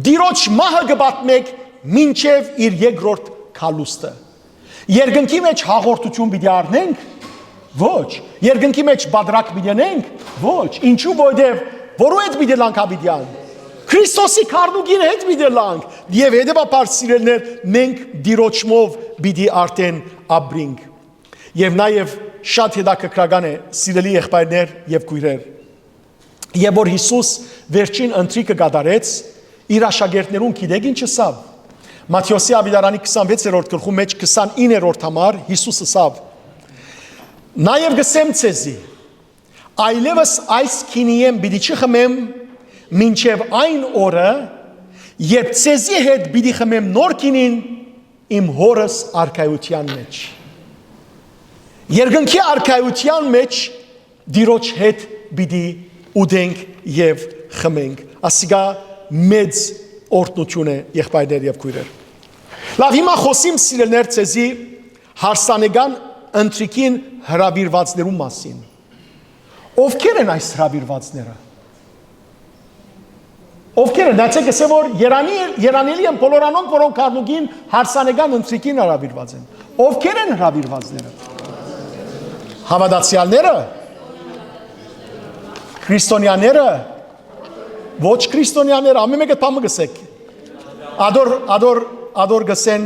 Տիրոջ մահը կպատմեք մինչեւ իր երկրորդ քալուստը։ Երկնքի մեջ հաղորդություն պիտի առնենք։ Ոչ, երկնքի մեջ բادرակ պիտի անենք։ Ոչ, ինչու որովհետեւ որու հետ պիտի լանք հավիդյան։ Քրիստոսի քարնուգին հետ պիտի լանք եւ հետեւաբար սիրելներ մենք Տիրոջմով պիտի արդեն ապրենք։ Եվ նաեւ շատ հետաքրքրական է սիրելի եղբայրներ եւ քույրեր։ Եվ որ Հիսուս վերջին ընթրիքը կատարեց, իր աշակերտներուն գիտեք ինչ ասավ։ Մատթեոսի ավետարանի 26-րդ գլխու մեջ 29-րդ համար Հիսուս ասավ. Նաեւ գսեմ ցեզի, այլևս այս քինիեմ պիտի չխմեմ մինչև այն օրը, երբ ցեզի հետ պիտի խմեմ նոր քինին իմ հորս արքայության մեջ։ Երկնքի արքայության մեջ Տիրոջ հետ պիտի ուտենք եւ խմենք։ Ասիգա մեծ օրհնություն է եղբայրներ եւ քույրեր։ Լավ, հիմա խոսիմ սիրելներ ցեզի հարսանեկան ընթրիքին հրավիրվածներու մասին։ Ովքեր են այս հրավիրվածները։ Ովքեր են, դացեք ասե որ երանելի են բոլորանոնք, որոնք քարնուգին հարսանեկան ընթրիքին հրավիրված են։ Ովքեր են հրավիրվածները։ Հավատացյալները, քրիստոնյաները, ոչ քրիստոնյաները, ամեն մեկը բամը գսեք։ Ադոր գսեն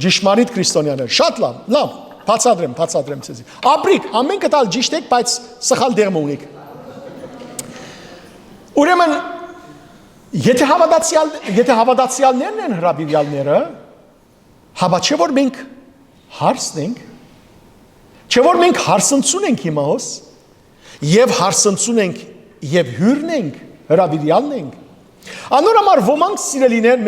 ճշմարիտ քրիստոնյաներ։ Շատ լավ, բացադրեմ ցեզի։ Ապրիկ, ամեն կտալ ճիշտ եք, բայց սխալ դերմ ունեք։ Ուրեմն, եթե հավատացյալներն են հրավիրյալները, հաբա չէ որ մենք հարսն ենք, չէ որ մենք հարսնցուն ենք հիմա հոս, եւ հարսնցուն ենք եւ հյուրն ենք, հրավիրյալն ենք։ Անորամար ոմանք սիրելիներ,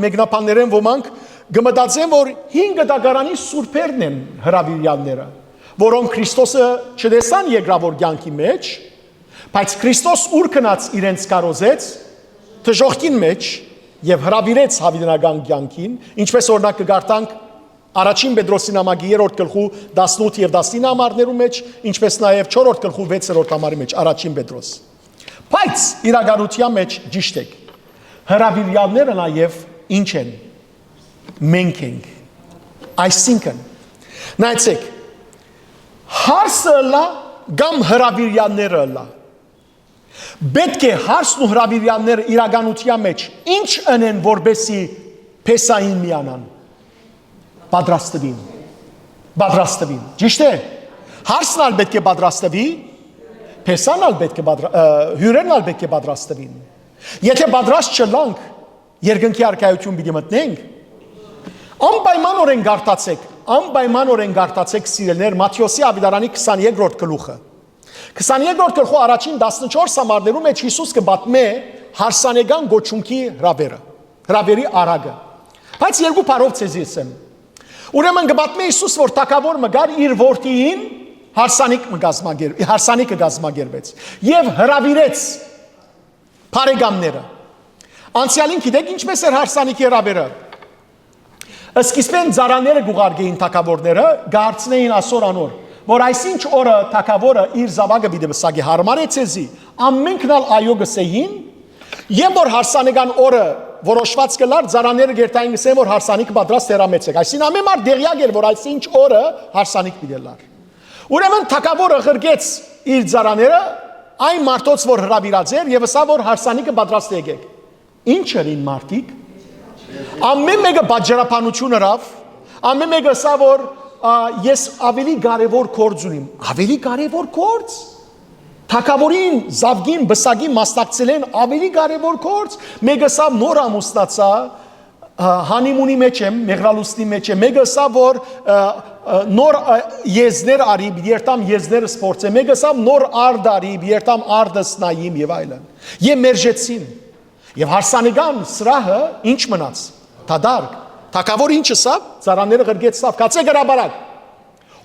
մեկնաբաններ են ոմանք գմտածեն, որ 5 դագարանի սուրբերն են հրավիրյալները, որոնք Քրիստոսը չտեսան երկրավոր կյանքի մեջ, բայց Քրիստոս ուր գնաց իրենց կարոզեց դժոխքին մեջ եւ հրավիրեց հավիտենական կյանքին, ինչպես օրինակ կգարտանք առաջին Պետրոսի նամակի 3-րդ գլխու 18 եւ 19 համարներու մեջ, ինչպես նաեւ 4-րդ գլխու 6-րդ համարի մեջ առաջին Պետրոս։ Բայց իրականության մեջ ճիշտ եք։ Հրավիրյալները նաեւ ինչ են։ Մենք ենք։ Այսինքն նայեցեք հարսը լա կամ հրավիրյալները լա։ Պետք է հարսն ու հրավիրյալները իրականության մեջ ինչ անեն, որբեսի Փեսային միանան։ Պատրաստվին։ Ճիշտ է։ Հարսն ալ պետք է պատրաստվի, Փեսան ալ պետք է հյուրերն ալ պետք է պատրաստվին։ Եթե պատրաստ չլանք, երկնքի արքայություն պիտի մտնենք։ Անպայմանորեն գարտացեք սիրելներ Մատթեոսի ավետարանի 22-րդ գլուխը։ 22-րդ գլխու առաջին 14 համարներու մեջ Հիսուս կպատմե հարսանեկան գոչունքի հրավերի արագը։ Բայց երկու բառով ցեզի ասեմ։ Ուրեմն կպատմե Հիսուս, որ թագավոր մգար իր որդիին հարսանիքը գազմագերվեց եւ հրավիրեց բարեկամները, Անցյալին գիտեք ինչպես էր հարսանիքի հրավերը։ Սկիզբեն ծառաները գուղարկեին թակավորները, գարցնեին ասոր անոր, որ այսինչ օրը թակավորը իր զավակը պիտի վսակի հարմար է ցեզի, ամենքն ալ այո գսեին, եւ որ հարսանեկան օրը որոշված կլար, ծառաները գերտային գսեն, որ հարսանիքը պատրաստ հրամեցեք։ Այսին ամեն մարդ դեղյակ էր, որ այսինչ օրը հարսանիք պիտի լար։ Ուրեմն թակավորը ղրգեց իր ծառաները այն մարդոց, որ հրավիրած էր, եւ ասա, որ հարսանիքը պատրաստ եկեք։ Ինչ էին մարդիկ։ Ամեն մեկը բաժարապանություն հրավ, ամեն մեկը ասա, որ ես ավելի կարևոր գործ ունիմ, ավելի կարևոր գործ։ Թակավորին, զավգին, բսագին մասնակցել են ավելի կարևոր գործ, մեկը ասա նոր ամուսնացա, հանիմունի մեջ եմ, մեղրալուսնի մեջ եմ, մեկը ասա, որ նոր եզներ արի, երտամ եզները սպործեմ, մեկը ասա նոր արդ արի, երտամ արդս նայիմ եւ այլն։ Եվ մերժեցին։ Եվ հարսանեկան սրահը ինչ մնաց։ Թադարկ։ Թակավոր ինչ ասավ, ծառաները ղրգեց սավ, կացեք հրաբարակ։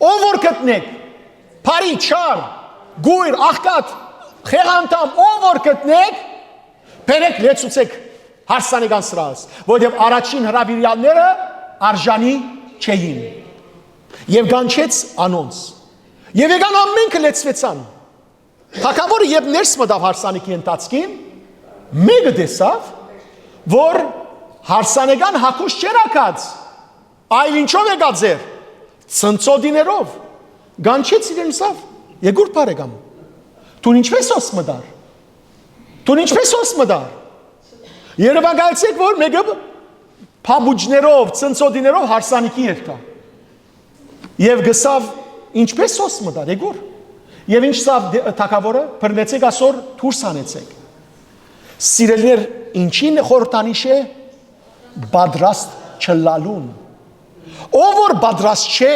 Ով որ գտնեք, բարի, չար, գույր, աղքատ, խեղանտամ, ով որ գտնեք, բերեք լեցուցեք հարսանեկան սրահս, որովհետև առաջին հրավիրյալները արժանի չէին։ Եվ գանչեց անոնց։ Եվ եկան ամենքը լեցվեցան։ Թակավորը երբ ներս մտավ հարսանիքի ընթացքին, մեկը տեսավ, որ հարսանեկան հակուս չէր ակած, այլ ինչով եկած էր, ցնցոդիներով, գանչեց իրեն սավ, եգուր բարեկամ, դու ինչպես ոս մտար, դու ինչպես ոս մտար, երևակայեցեք, որ մեկը փաբուջներով, ցնցոդիներով հարսանիքի երկա, եւ գսավ ինչպես ոս մտար, եգուր, եւ ինչ սավ թակավորը, բռնեցեք ասոր դուրս հանեցեք, սիրելիներ, ինչին խորհրդանիշ է, պատրաստ չլալուն։ Ով որ պատրաստ չէ,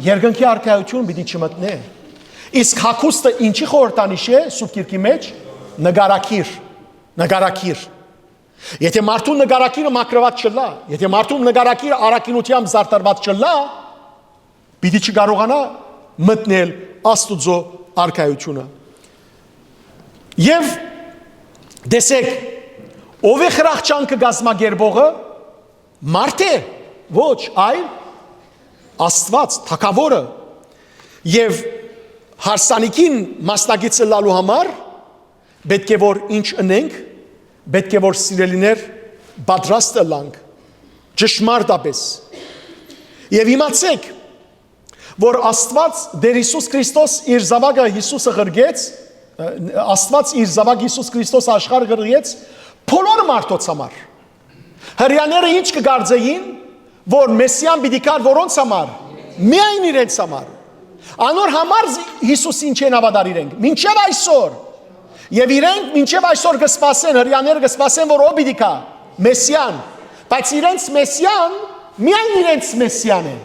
երկնքի արքայություն պիտի չմտնե։ Իսկ հագուստը ինչի խորհրդանիշ է Սուրբ Գիրքի մեջ, նկարակիր։ Եթե մարդու նկարակիրը մաքրված չլա, եթե մարդու նկարակիրը արաքինությամբ զարդարված չլա, պիտի չկարողանա մտնել Աստուծո արքայությունը։ Եվ դեսեք, ով է խրախճանքը գազմագերբողը, մարդ է, ոչ, այլ Աստված, թակավորը, եւ հարսանիքին մասնագիծը լալու համար պետք է որ ինչ ընենք, պետք է որ սիրելիներ պատրաստ լանք, ճշմարտապես։ Եվ իմացեք, որ Աստված Տեր Հիսուս Քրիստոս իր զավակը Հիսուսը ղրգեց, Աստված իր զավակ Հիսուս Քրիստոս աշխարհ ղրգեց բոլոր մարդոց համար։ Հրյաները ինչ կգարձեին, որ Մեսիան պիտի կար որոնց համար, միայն իրենց համար։ Անոր համար Հիսուսին չեն հավատար իրենք, մինչև այսօր։ Եվ իրենք մինչև այսօր կսպասեն, հրյաները կսպասեն, որ ով պիտի կա, Մեսիան, բայց իրենց Մեսիան միայն իրենց Մեսիան է։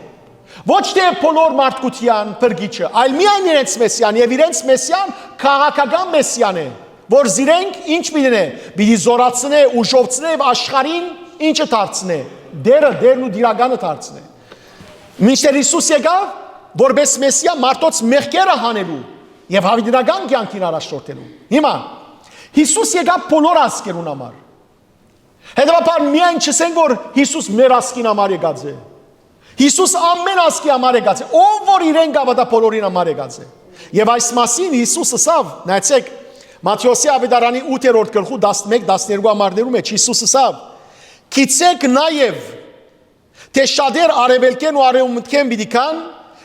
Ոչ թե բոլոր մարդկության փրկիչը, այլ միայն իրենց Մեսիան, եւ իրենց Մեսիան քաղաքական Մեսիան է, որ զիրենք ինչ պիտի պիտի զորացնե, ուժովցնե եւ աշխարհին ինչը դարձնե, դերն ու դիրականը դարձնե։ Մինչդեռ Հիսուս եկավ, որպես Մեսիա մարդոց մեղքերը հանելու եւ հավիտենական կյանքին առաջնորդելու։ Հիմա Հիսուս եկավ բոլոր ազգերուն համար։ Հետևաբար միայն չսենք, որ Հիսուս մեր ազգին համար եկած է։ Հիսուս ամեն ազգի համար եկած է, ով որ իրեն գավադա բոլորին համար եկած է։ Եվ այս մասին Հիսուս ասավ, նայեցեք, Մատթեոսի ավետարանի 8-րդ գլխու 11-12 համարներում մեջ Հիսուս ասավ. «Գիտեք նաև, թե շատեր արևելքեն ու արևմուտքեն պիտի կան,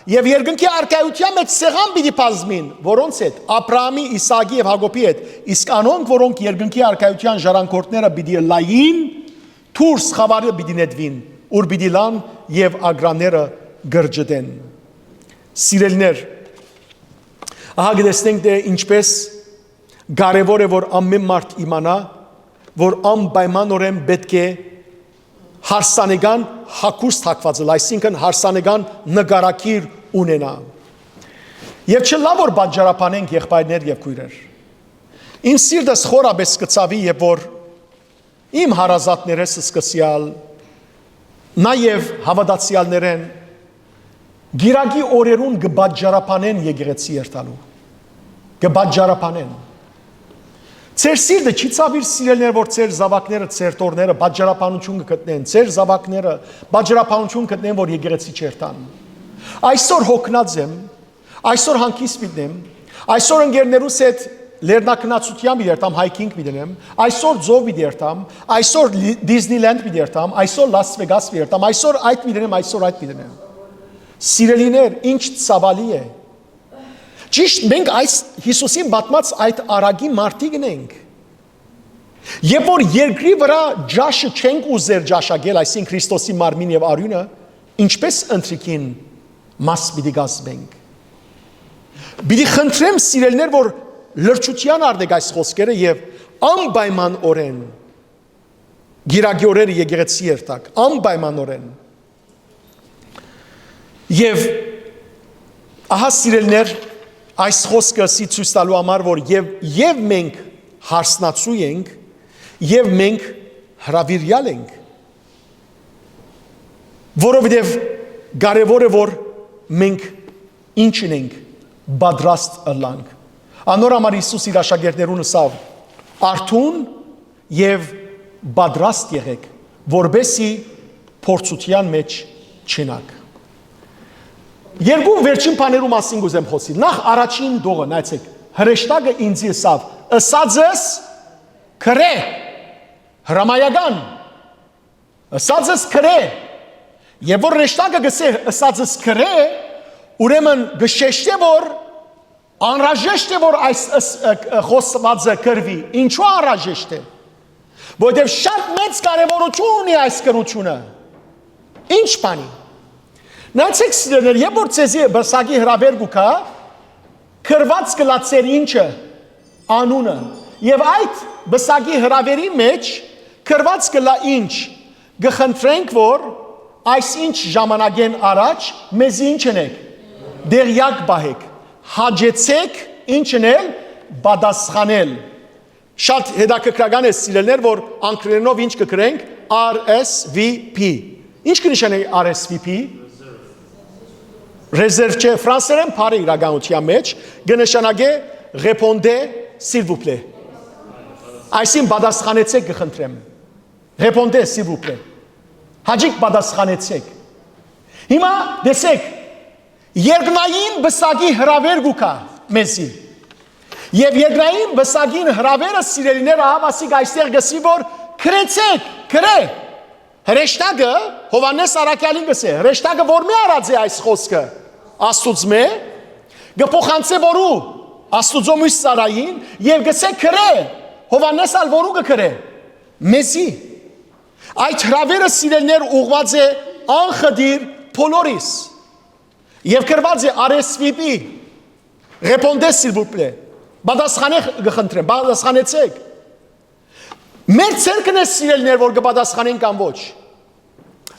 եւ երկնքի արքայության մեջ սեղան պիտի բազմին, որոնց հետ Աբրահամի, Իսահակի եւ Հակոբի հետ, իսկ անոնք, որոնք երկնքի արքայության ժառանգորդները պիտի լային, դուրս խավարը պիտի նետվին, ուր պիտի լան եւ ագրանները գրջդեն»։ Սիրելիներ, ահա գտեսնենք թե ինչպես կարևոր է որ ամեն մարդ իմանա, որ անպայմանորեն պետք է հարսանեկան հագուստ հագվածել, այսինքն հարսանեկան նկարակիր ունենա։ Եվ չլա որ բաժարապանենք եղբայրներ եւ քույրեր։ Իմ սիրտս խորապես կծավի, եւ որ իմ հարազատներս սկսյալ նաեւ հավատացյալներեն գիրակի օրերուն կբաժարապանեն եկեղեցի երթալու։ Կբաժարապանեն։ Ձեր սիրտը չի ցավիր սիրելներ, որ ձեր զավակները, ձեր տորները բաժարապանություն կգտնեն, ձեր զավակները բաժարապանություն կգտնեն, որ եկեղեցի չերտան։ Այսօր հոգնած եմ, այսօր հանգիստ միտեմ, այսօր ընկերներուս հետ լեռնակնացության միտերտամ, հայքինգ միտենեմ, այսօր ձով միտերտամ, այսօր Դիզնիլենդ միտերտամ, այսօր Լաս Վեգաս միտերտամ, այսօր այդ միտենեմ, այսօր այդ միտենեմ։ Սիրելիներ, ինչ ցավալի է։ Ճիշտ մենք այս Հիսուսին պատմած այդ արագի մարտի գնենք։ Երբ որ երկրի վրա ջաշը չենք ուզեր ջաշագել, այսին Քրիստոսի մարմին եւ արյունը, ինչպես ընտրիկին մաս պիտի գազմենք։ Պիտի խնդրեմ սիրելներ, որ լրջության արդեք այս խոսքերը եւ անպայմանորեն գիրագյորերը եկեղեցի երթակ, անպայմանորեն։ Եվ ահա սիրելներ, այս խոսքը ցույց տալու համար, որ եւ մենք հարսնացու ենք, եւ մենք հրավիրյալ ենք, որովհետեւ կարեւոր է, որ մենք ինչն ենք պատրաստ ըլլանք։ Անոր համար Հիսուս իր աշակերտներուն ասավ. արթուն եւ պատրաստ եղեք, որբեսի փորձության մեջ չենաք։ Երկու վերջին բաներու մասին գուզեմ խոսել։ Նախ առաջին դողը, նայեցեք, հրեշտակը ինձ ասավ, ըսածս քրե, հրամայական, ըսածս քրե, եւ որ հրեշտակը գսե ըսածս քրե, ուրեմն գշեշտե որ անհրաժեշտ է որ այս խոսվածը կրվի, ինչու անհրաժեշտ է, որովհետեւ շատ մեծ կարեւորություն ունի այս կրությունը, ինչ բանի։ Նայեցեք սիրելիներ, երբ որ ցեզի բրսակի հրավեր գուքա, քրված կլացեր ինչը, անունը, եւ այդ բրսակի հրավերի մեջ քրված կլա ինչ, գխնդրենք, որ այս ինչ ժամանակեն առաջ մեզ ինչ ընեք, դերյակ բահեք, հաջեցեք ինչն էլ բադասխանել։ Շատ հետաքրքրական է սիրելիներ, որ անգլերենով ինչ կգրենք, RSVP։ Ինչ կնշանակի RSVP։ Ռեզերվ չէ, ֆրանսերեն բարի իրականության մեջ կնշանակե répondez s'il vous plaît։ Այսին պատասխանեցեք կխնդրեմ։ Répondez s'il vous plaît։ Հաջիկ պատասխանեցեք։ Հիմա դեսեք, երկնային բսակի հրավեր գուքա մեզի։ Եվ երկնային բսակին հրավերը սիրելիները հավասիկ այստեղ գսի, որ քրեցեք, քրե։ Հրեշտակը Հովանես Արաքյալին գսե, հրեշտակը որ մի արած է այս խոսքը, Աստուծմե, գփոխանցե որու, Աստուծո մյուս ծառային, եւ գսե քրե, Հովանես ալ որու գքրե, մեզի։ Այդ հրավերը սիրելներ ուղված է անխդիր բոլորիս, եւ գրված է RSVP, répondez s'il vous plaît, պատասխանեք գխնդրեմ, պատասխանեցեք։ Մեր ցերկն է սիրելներ, որ կպատասխանեն կամ ոչ։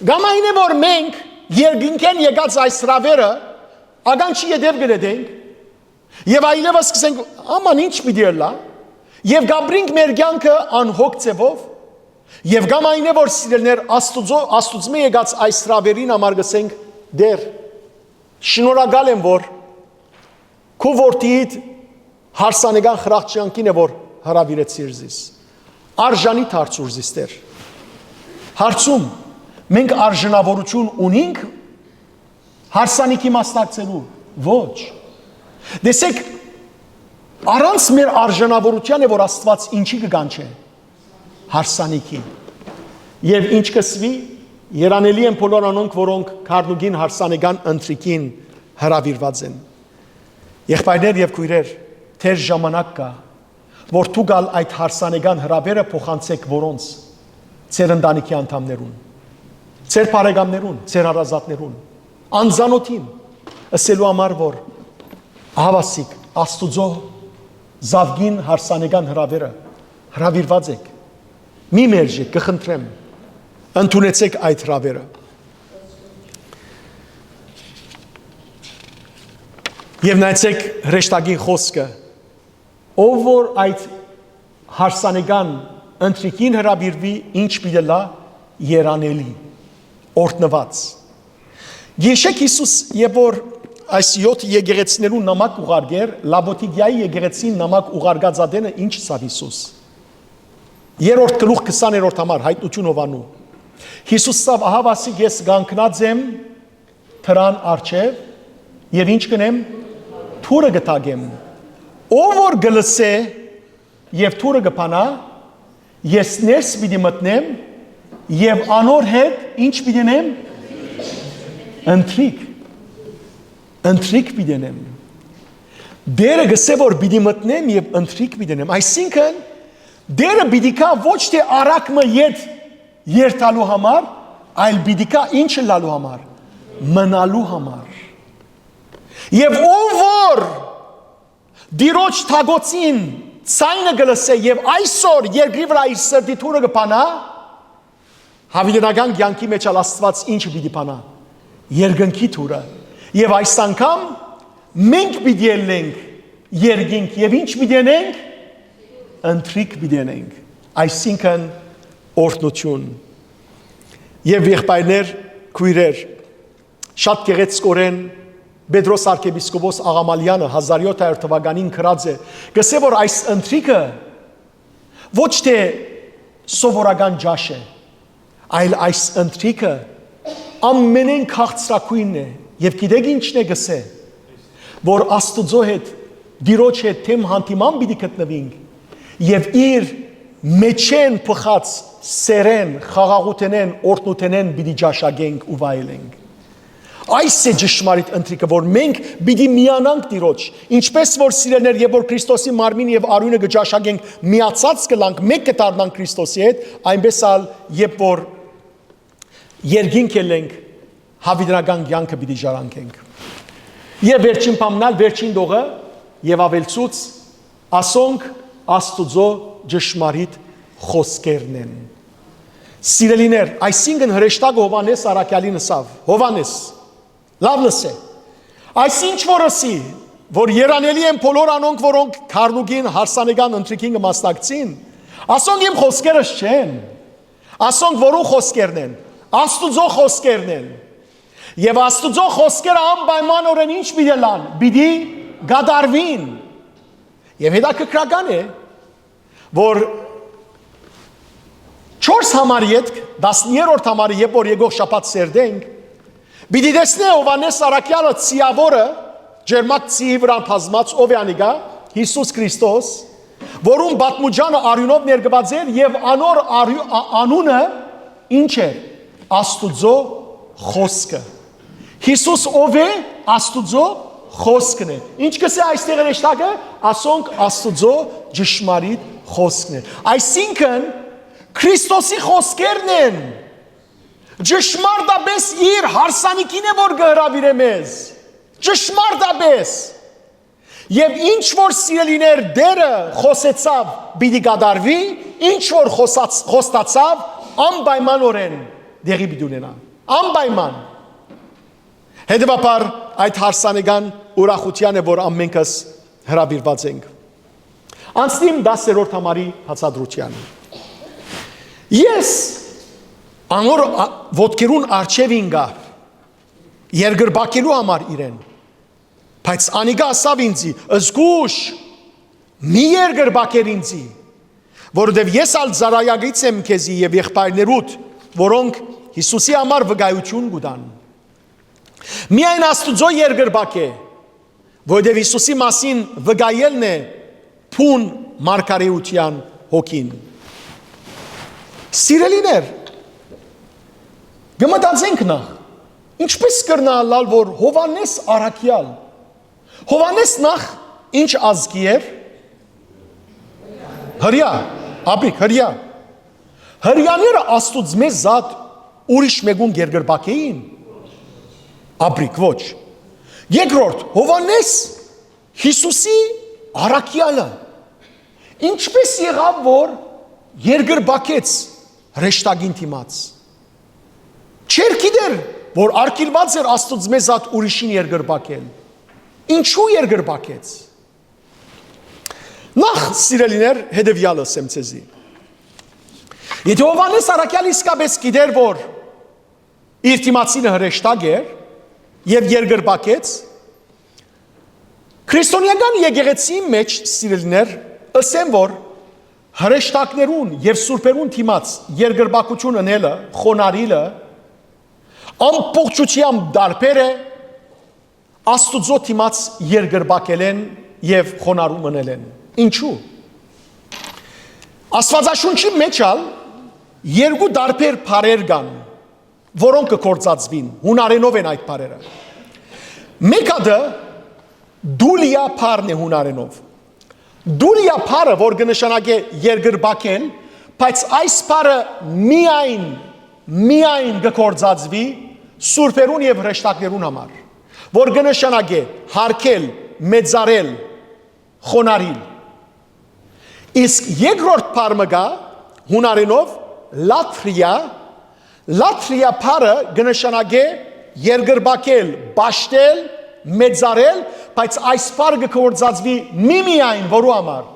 Կամ այն է, որ մենք երկինքեն եկած այս հրավերը ագանչի ետև գրետենք եւ այլևս սկսենք աման ինչ պիտի լա եւ գաբրինք մեր կյանքը անհոգ ձևով եւ կամ այն է, որ սիրելներ Աստուծո եկած այս հրավերին համար գսենք դեր շնորհակալ եմ, որ քո որդիդ հարսանեկան խրախճանքին է, որ հրավիրեցիր զիս։ Արժանի դարձուր զիստեր։ Հարցում մենք արժանավորություն ունենք հարսանիքի մասնակցելու, ոչ։ Դեսեք, առանց մեր արժանավորության է, որ Աստված ինչի կգանչե, հարսանիքի։ Եվ ինչ կսվի, երանելի են բոլոր անոնք, որոնք քարնուգին հարսանեկան ընտրիկին հրավիրված են։ Եղբայրներ եւ քույրեր, թեր ժամանակ կա, որ դու գալ այդ հարսանեկան հրավերը փոխանցեք որոնց, ձեր ընտանիքի անդամներուն, ձեր բարեկամներուն, ձեր հարազատներուն, անձանոթին, ասելու համար, որ հավասիկ Աստուծո զավգին հարսանեկան հրավերը հրավիրված եք, մի մերժեք, կխնդրեմ, ընդունեցեք այդ հրավերը։ Եվ նայեցեք հրեշտակի խոսքը, ով որ այդ հարսանեկան ընտրիկին հրավիրվի, ինչ պիտի լա, երանելի, օրտնված։ Գիշեք Հիսուս, երբ որ այս 7 եկեղեցիներու նամակ ուղարկեր, Լաբոդիկիայի եկեղեցին նամակ ուղարկած ադենը ինչ սավ Հիսուս։ Երրորդ գլուխ 20-րդ համար հայտնություն Հովանու։ Հիսուս սավ ահավասիկ ես գանքնած եմ թրան արջև եւ ինչ կնեմ թուրը գտագեմ։ Ով որ գլսե եւ թուրը գփանա, ես ներս պիտի մտնեմ եւ անոր հետ ինչ պիտի նեմ ընթրիկ պիտի նեմ։ Դերը գսե որ պիտի մտնեմ եւ ընթրիկ պիտի նեմ։ Այսինքն դերը պիտի կա ոչ թե արակը ետ երթալու համար, այլ պիտի կա ինչը լալու համար, մնալու համար։ Եվ ով որ դիրոջ թագոցին ցայնը գլսե եւ այսօր երկրի վրա իր սրտի թուրը կփանա, հավիտենական կյանքի մեջ Աստված ինչը պիտի փանա, երկնքի թուրը։ Եվ այս անգամ մենք պիտի ելնենք երկինք եւ ինչ պիտի անենք, ընթրիկ պիտի անենք, այսինքն օրհնություն։ Եվ եղբայրներ, քույրեր, շատ գեղեցկորեն Պետրոս arczepiskopos Աղամալյանը 1700 թվականին գրած է, գսե որ այս ընթրիկը ոչ թե սովորական ջաշ է, այլ այս ընթրիկը ամենեն քաղցրակույնն է, եւ գիտեք ինչն է գսե, որ Աստուծո հետ, Տիրոջ հետ թեմ հանդիման պիտի գտնվենք եւ իր մեջեն փխած սերեն, խաղաղութենեն, օրհնութենեն պիտի ջաշագենք ու վայելենք։ Այս է ճշմարիտ ընթրիկը, որ մենք պիտի միանանք Տիրոջ, ինչպես որ սիրելներ, երբ որ Քրիստոսի մարմին եւ արյունը գճաշակենք, միացած կլանք, մեկ կդառնանք Քրիստոսի հետ, այնպես ալ երբ որ երկինք ելենք, հավիտենական կյանքը պիտի ժառանգենք։ Եվ վերջին պամնալ, վերջին դողը եւ ավելցուց ասոնք Աստուծո ճշմարիտ խոսքերն են։ Սիրելիներ, այսինքն հրեշտակը Հովանես Արաքյալին ասավ, Հովանես լավ լսե, այս ինչ որ ասի, որ երանելի են բոլոր անոնք, որոնք քարնուգին հարսանեկան ընթրիկին կմասնակցին, ասոնք իմ խոսքերս չեն, ասոնք որու խոսքերն են, Աստուծո խոսքերն են, եւ Աստուծո խոսքերը անպայմանորեն ինչ պիտի լան, պիտի գադարվին, եւ հետաքրքրական է, որ 4 համարի հետ 10-րդ համարի երբ որ եկող շաբաթ սերդենք Պիտի տեսնե Հովանես Արաքյալը ցիավորը ջերմակ ցիի վրա բազմած ով է անիգա Հիսուս Քրիստոս որում բատմուջանը արյունով ներգված էր եւ անոր անունը ինչ է Աստուծո խոսքը Հիսուս ով է Աստուծո խոսքն է ինչ կսե այստեղ հրեշտակը ասոնք Աստուծո ճշմարիտ խոսքն է այսինքն Քրիստոսի խոսքերն են Ճշմարտապես իր հարսանիքին է որ գհրավիրե մեզ ճշմարտապես եւ ինչ որ սիրելիներ դերը խոսեցավ պիտի գադարվի ինչ որ խոստացավ անպայմանորեն դեղի պիտի ունենա անպայման հետեւաբար այդ հարսանեկան ուրախության է որ ամենքս հրավիրված ենք անցնիմ 10-րդ համարի հացադրությանը ես Անոր ոտքերուն արջևին գա երկրբակելու համար իրեն բայց անիգա ասավ ինձի զգուշ մի երկրբակեր ինձի որովհետև ես ալ զարայագից եմ քեզի եւ եղբայրներուդ որոնք Հիսուսի համար վկայություն կտան միայն Աստուծո երկրբակ է որովհետև Հիսուսի մասին վկայելն է փուն մարգարեության հոգին սիրելիներ Գմտածենք նախ, ինչպես կրնալալ, որ Հովանես Արաքյալ, Հովանես նախ ինչ ազգի էր, հրյա, ապիկ, հրյա, հրյաները աստուծ մեզ զատ ուրիշ մեգուն գերգրբակ էին, ապիկ, ոչ, երկրորդ, Հովանես Հիսուսի Արաքյալը, ինչպես եղավ, որ երգրբակեց հրեշտագին թիմաց, Չեր գիտեր, որ արկիրված էր Աստուծ մեզ ատ ուրիշին երգրբակել, ինչու երգրբակեց, նախ սիրելիներ հետևյալը ասեմ ձեզի, եթե Հովանես Արաքյալը իսկապես գիտեր, որ իր թիմացինը հրեշտակ էր և երգրբակեց, Քրիստոնեական եկեղեցի մեջ սիրելիներ ասեմ որ հրեշտակներուն եւ սուրբերուն թիմած երկրբակություն ընելը խոնարհիլը ամբողջությամբ դարբեր է Աստուծո թիմած երկրբակել են եւ խոնարհում ընել են ինչու Աստվածաշունչի մեջ ալ երկու դարբեր բառեր կան որոնք կգործածվին հունարենով են այդ բառերը մեկը դուլիա բառն է հունարենով դուլիա բառը որ կնշանակե երկրբակել բայց այս բառը միայն կգործածվի սուրբերուն եւ հրեշտակներուն համար որ կնշանակե հարկել մեծարել խոնարհիլ իսկ երկրորդ բառը գա հունարենով լատրիա բառը կնշանակե երկրբակել բաշտել մեծարել բայց այս բառը կգործածվի միայն որու համար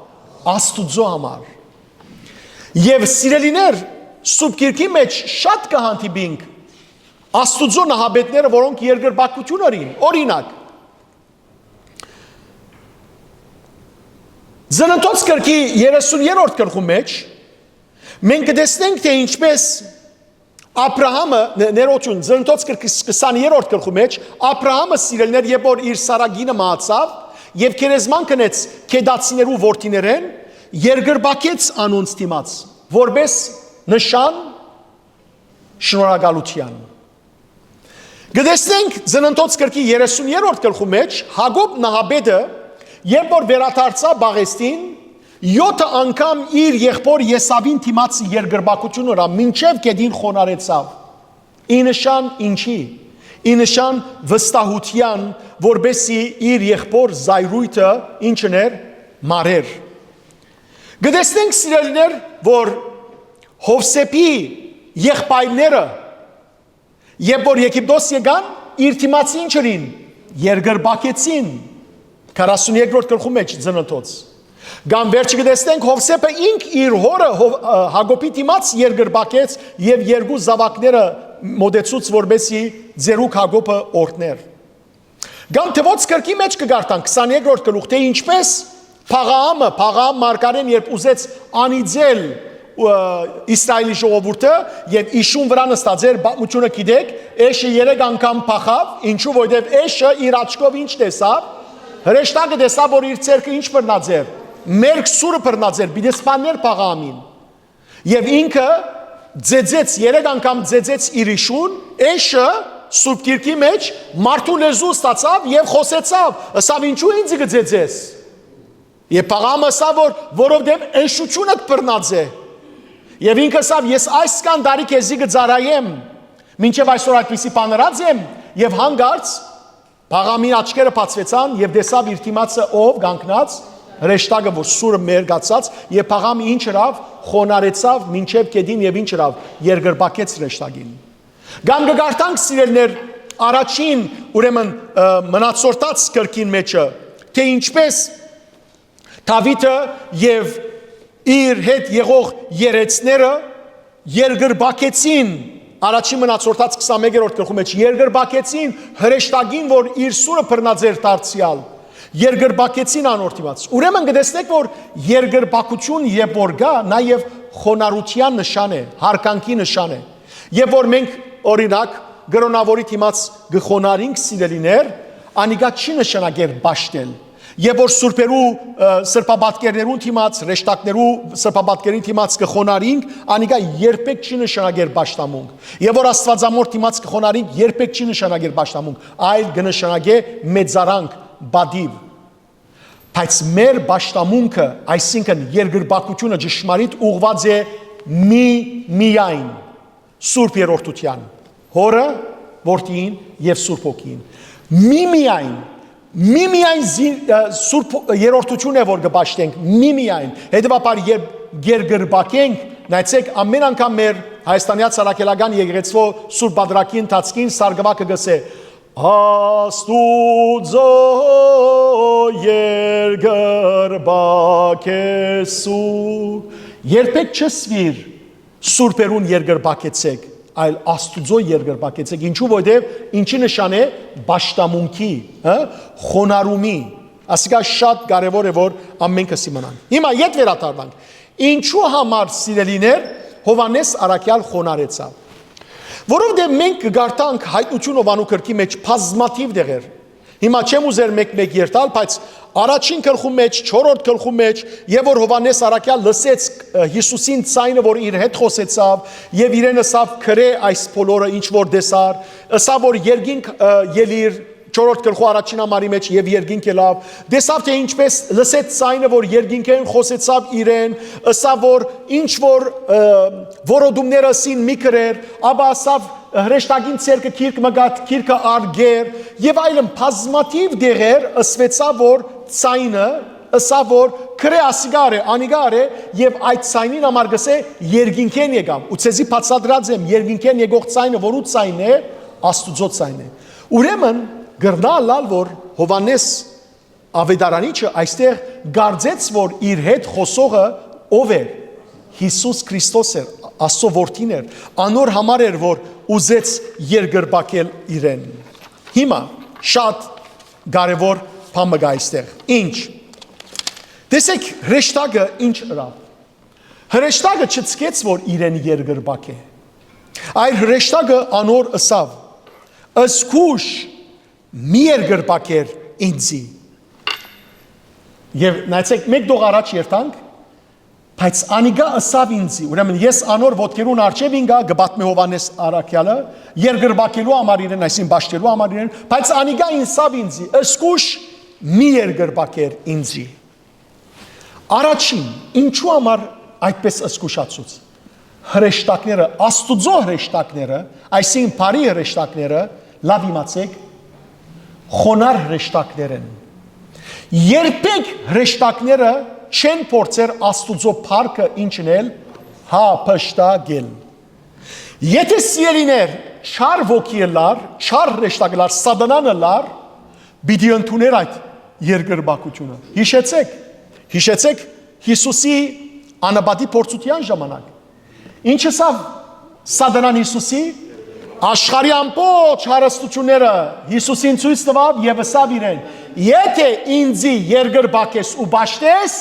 Աստուծո համար եւ սիրելիներ սուրբ գիրքի մեջ շատ կհանդիպինք Աստուծո նահաբետները որոնք երկրբակություն ունին օրինակ Ծննդոց գրքի 30-րդ գլխու մեջ մենք կտեսնենք թե ինչպես Աբրահամը ներողություն Ծննդոց գրքի 20-րդ գլխու մեջ Աբրահամը սիրելիներ երբ որ իր Սարագինը մահացավ եւ քերեզման կնեց քեդացիներու որդիներեն երկրբակեց անոնց դիմաց որպես նշան շնորհակալության Գտեսնենք Ծննդոց գրքի 30-րդ գլխու մեջ Հակոբ նահաբեդը երբ որ վերադարձավ Բաղեստին 7 անգամ իր եղբոր Եսավին դիմաց երկրբակություն ուրա մինչև գեդին խոնարեցավ ի նշան ինչի ի նշան վստահության որբեսի իր եղբոր զայրույթը ինչն էր մարեր Գտեսնենք սիրելիներ որ Հովսեփի եղբայրները երբ որ Եգիպտոս եկան իր դիմաց ինչ էին երկրբակեցին 42-րդ գլխու մեջ Ծննդոց Գամ վերջի կտեսնենք Հովսեփը ինք իր հորը Հակոբի դիմաց երկրբակեց եւ երկու զավակները մոդեցուց որբեսի ձերուկ Հակոբը օրհներ Գամ թվոց գրքի մեջ կգարտան 22-րդ գլուխ թե ինչպես Փաղամ Մարգարեն երբ ուզեց անիծել Իսրայելի ժողովուրդը եւ իշուն վրա նստած էր պատմությունը գիտեք Էշը 3 անգամ փախավ ինչու որովհետեւ Էշը իր աչքով ինչ տեսավ հրեշտակը տեսավ որ իր ցերկը ինչ բռնած էր Մերկ սուրը բռնած էր բիդեսպաններ Փաղամին եւ ինքը ձեծեց 3 անգամ ձեծեց իր իշուն Էշը սուրբ գիրքի մեջ մարդու լեզու ստացավ եւ խոսեցավ ասավ ինչու ինձ գծեցես եւ Փաղամը ասավ որովհետեւ ընշությունը բռնած է Եվ ինքը ասավ ես այս սկանդարի քեզի կծարայեմ մինչև այսօր այդպիսի բաներած եմ եւ հանգարց Փաղամի աչքերը բացվեցան եւ տեսավ իր դիմացը ով կանգնած հրեշտակը որ սուրը մերգացած եւ Փաղամը ինչ հրավ խոնարեցավ մինչև կեդին եւ ինչ հրավ երկրբակեց հրեշտակին Գամ կգարտանք սիրելներ առաջին ուրեմն մնացորդած կրկին մեջը թե ինչպես Դավիթը եւ իր հետ եղող երեցները երկրբակեցին առաջին մնացորդած 21-րդ գլխու մեջ երկրբակեցին հրեշտակին որ իր սուրը բռնած էր դարձյալ երկրբակեցին անորթիմաց ուրեմն կտեսնեք որ երկրբակություն երբ որ գա նաև խոնարհության նշան է հարկանքի նշան է եւ որ մենք օրինակ գրոնավորի դիմաց գխոնարինք սիրելիներ անիկա չի նշանակեր բաշտել Եվ որ սուրբերու սրբաբատկերներուն թիմաց, հրեշտակներու սրբաբատկերին թիմաց կխոնարինք, անիկա երբեք չի նշանագեր բաշտամունք։ Եվ որ աստվածամոր թիմաց կխոնարինք, երբեք չի նշանագեր բաշտամունք, այլ կնշանագե մեծարանք, բադիվ։ Բայց մեր բաշտամունքը, այսինքն երկրբակությունը ճշմարիտ ուղված է միայն Սուրբ Երրորդության, Հորը, Որդին եւ Սուրբ Հոգին։ Միայն Սուրբ Երրորդություն է որ կբաշտենք, միայն։ Հետևաբար երբ երկրբակենք, նայեցեք ամեն անգամ մեր հայաստանյա ցարակելական եկեղեցվո Սուրբ Բադրակի ընթացքին սարգսակը գսե Աստուծո երկրբակեսու երբեք չսվիր Սուրբերուն երկրբակեցեք այլ Աստուծո երկրբակեցեք ինչու որովհետև ինչի նշան է բաշտամունքի խոնարհումի Ասիկա շատ կարևոր է որ ամենքը սիմանանք։ Հիմա ետ վերադառնանք։ Ինչու համար սիրելիներ Հովանես Արաքյալ խոնարհեցավ։ Որովհետև մենք կգարտանք հայտնություն Հովանու գրքի մեջ բազմաթիվ դեղեր։ Հիմա չեմ ուզեր մեկ երթալ, բայց առաջին գլխու մեջ, 4-րդ գլխու մեջ, եւ որ Հովանես Արաքյալ լսեց Հիսուսին ցայնը, որ իր հետ խոսեցավ, եւ իրեն ասավ քրե այս բոլորը ինչ որ դեսար, ասավ որ երկինք ելիր 4-րդ գլխու առաջին համարի մեջ եւ երկինք ելավ, դեսավ թե ինչպես լսեց ցայնը, որ երկինքեն խոսեցավ իրեն, ասավ որ ինչ որ որոդումները սին մի կրեր, ապա ասավ հրեշտակին ցերկը քիրք մգատ, քիրքը արգեր եւ այլն բազմաթիվ դեղեր ասվեցավ որ ցայնը ասավ որ քրե ասիգար է, անիգար է եւ այդ ցայնին համար գսե երկինքեն եկավ։ Ու ցեզի բացադրած եմ երկինքեն եկող ցայնը որու ցայն է, Աստուծո ցայն է։ Ուրեմն գրնալալ որ Հովանես Ավետարանիչը այստեղ գարձեց որ իր հետ խոսողը ով է Հիսուս Քրիստոս էր Աստծո որդին էր անոր համար էր որ ուզեց երգրբակել իրեն հիմա շատ կարևոր բան մգա այստեղ ինչ տեսեք հրեշտակը ինչ ըրավ հրեշտակը չծկեց որ իրեն երգրբակե այլ հրեշտակը անոր ըսավ ըսկուշ մի երգրբակեր ինձի եւ նայեցեք մեկ դող առաջ երթանք բայց անիգա ըսավ ինձի ուրեմն ես անոր ոտքերուն արջև ինգա գբատմե Հովանես Արաքյալը երգրբակելու համար իրեն այսին բաշտելու համար իրեն բայց անիգա ինսավ ինձի ըսկուշ մի երգրբակեր ինձի առաջին ինչու համար այդպես ըսկուշացուց հրեշտակները Աստուծո հրեշտակները այսին բարի հրեշտակները լավ իմացեք խոնար հրեշտակներ են երբեք հրեշտակները չեն փորձեր Աստուծո փառքը ինչնել հապշտագել եթե սիրելիներ չար ոգիելար չար հրեշտակելար սատանանելար պիտի ընդուներ այդ երկրբակությունը հիշեցեք Հիսուսի անապատի փորձության ժամանակ ինչ ասավ սատանան Հիսուսի աշխարհի ամբողջ հարստությունները Հիսուսին ցույց տվավ եւ ասավ իրեն եթե ինձի երկրբակես ու բաշտես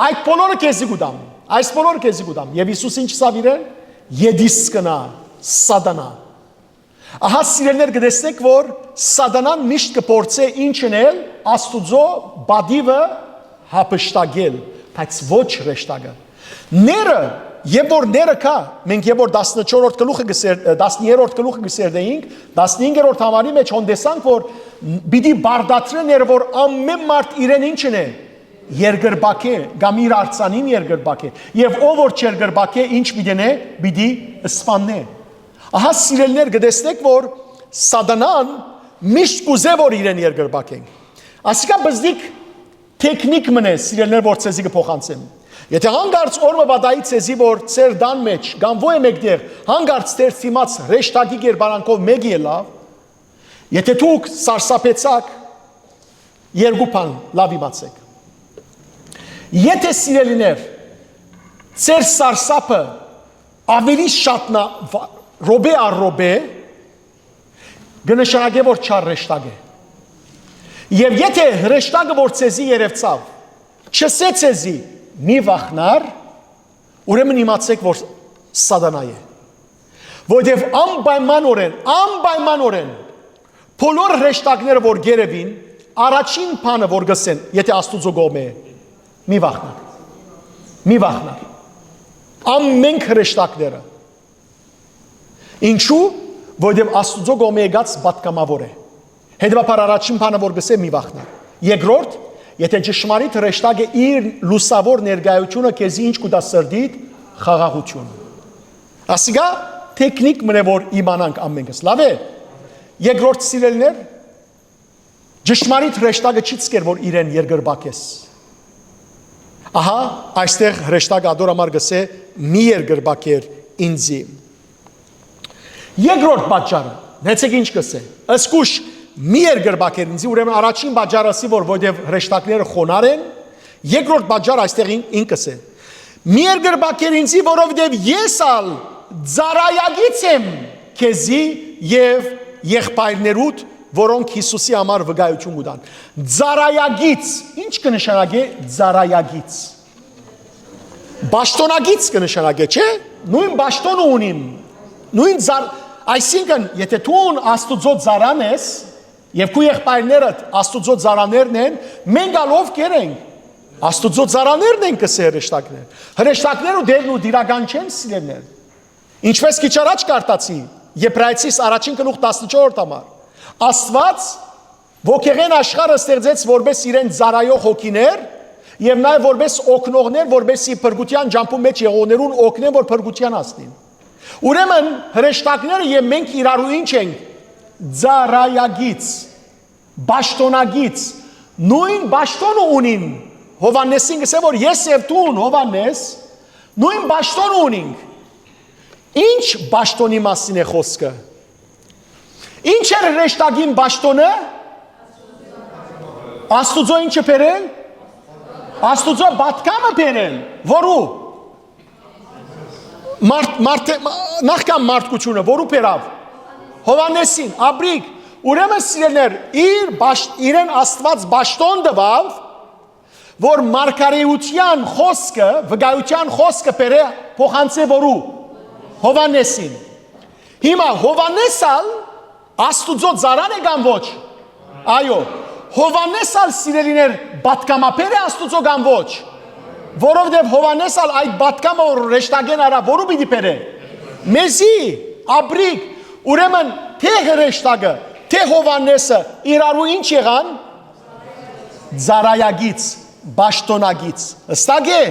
այդ բոլորը քեզի կուտամ այս բոլորը քեզի կուտամ եւ Հիսուսին չսավ իրեն եդիսկնա սատանա ահա սիրելիներ կտեսնեք որ սատանան միշտ կփորձե ինչնել Աստուծո բադիվը հապշտագել բայց ոչ հրեշտակը ները Եվ որ ները կա, մենք եվ որ 14-րդ գլուխը գսեր, 10-րդ գլուխը գսերդեինք, 15-րդ համարի մեջ հոնդեսանք, որ պիտի բարդացրեն էր, որ ամեն մարդ իրեն ինչն է, երգրբակե, գամ իր արցանին երգրբակե, և ով որ չերգրբակե, ինչ պիտին է, պիտի սպաննե։ Ահա սիրելներ գտեսնեք, որ սատանան միշտ կուզե, որ իրեն երգրբակենք։ Ասիկա բզդիկ տեքնիկ մնե, սիրելներ, որ ցեզի կփոխանցեմ։ Եթե հանգարց օրը բադայի ցեզի որ ծեր դան մեջ գանվո է մեկտեղ հանգարց ծեր թիմաց հրեշտակի գերբարանքով մեկի է լավ եթե դուք սարսափեցաք երկու բան լավ իմացեք եթե սիրելիներ ծեր սարսափը ավելի շատնա ռոբե առ ռոբե գնշանագե որ չար հրեշտակ է եւ եթե հրեշտակը որ ցեզի երևցավ չսե ցեզի մի վախնար, ուրեմն իմացեք, որ սատանա է։ Որտև անպայմանորեն, բոլոր հրեշտակները, որ գերևին, առաջին բանը, որ գսեն, եթե Աստուծո կողմը է, մի վախնար։ Ամեն հրեշտակները։ Ինչու, որտև Աստուծո կողմը եկած պատկամավոր է։ Հետևաբար առաջին բանը, որ գսե, մի վախնար։ Երկրորդ, Եթե ճշմարիտ հրեշտակը իր լուսավոր ներկայությունը քեզի ինչ կուտա սրդիդ խաղաղություն։ Ասիկա տեխնիկ մնե որ իմանանք ամենքս։ Լավ է։ Երկրորդ սիրելիներ ճշմարիտ հրեշտակը չի ցկեր որ իրեն երգրբակես։ Ահա այստեղ հրեշտակը ադորամար գսե մի երգրբակեր ինձի։ Երկրորդ պատճառը նեցեք ինչ գսե։ Ըսկուշ մի երգրբակեր ինձի ուրեմն առաջին բաժարասի որ որտեվ հրեշտակները խոնար են երկրորդ բաժարը այստեղ ինքս է մի երգրբակեր ինձի որովհետև ես ալ ծարայագից եմ քեզի եւ եղբայրներուդ որոնք Հիսուսի համար վկայություն կտան։ Ծառայագից, ինչ կնշանակե ծառայագից։ Բաշտոնագից կնշանակե, չէ՞։ Նույն բաշտոնը ունին։ Նույն այսինքն, եթե դու Աստուծո ծառան ես, եւ քո եղբայրներդ Աստուծո ծառաներն են, մենք ալով կերենք։ Աստուծո ծառաներն են կսե հրեշտակներ։ Հրեշտակները դերն ու դիրական չեն սիրելներ։ Ինչպես քիչ առաջ կարտացի, Եբրայեցիս առաջին գլուխ 14 համար։ Աստված ոգեղեն աշխարհը ստեղծեց որպես իրեն ծառայող հոգիներ եւ նաեւ որպես օգնողներ, որպեսի փրկության ջամփու մեջ եղողներուն օգնեն, որ փրկության հասնին։ Ուրեմն հրեշտակները եւ մենք իրարու ինչ ենք ծառայագից, բաշտոնագից, նույն բաշտոնը ունին։ Հովանեսին գսե որ ես եւ դուն Հովանես նույն բաշտոնը ունենք։ Ինչ բաշտոնի մասին է խոսքը։ Ինչ է հրեշտակին բաշտոնը։ Աստուծո ինչը բերել։ Աստուծո բատկամը բերել, որու նախքան մարդկությունը, որու բերավ։ Հովանեսին, Աբրիկ, ուրեմն սիրելներ, իրեն Աստված բաշտոն տվավ, որ մարգարեության խոսքը, վկայության խոսքը բերե փոխանցե որու Հովանեսին։ Հիմա Հովանեսալ Աստուծո ծառան է կամ ոչ։ Այո, Հովանեսալ սիրելիներ բատկամապեր է Աստուծո կամ ոչ։ Որովհետև Հովանեսալ այդ բատկամը որ հրեշտակեն արա որու պիտի բերե։ Մեզի, Աբրիկ, ուրեմն թե հրեշտակը, թե Հովանեսը իրարու ինչ եղան։ Ծառայագից, բաշտոնագից։ Հստակ է։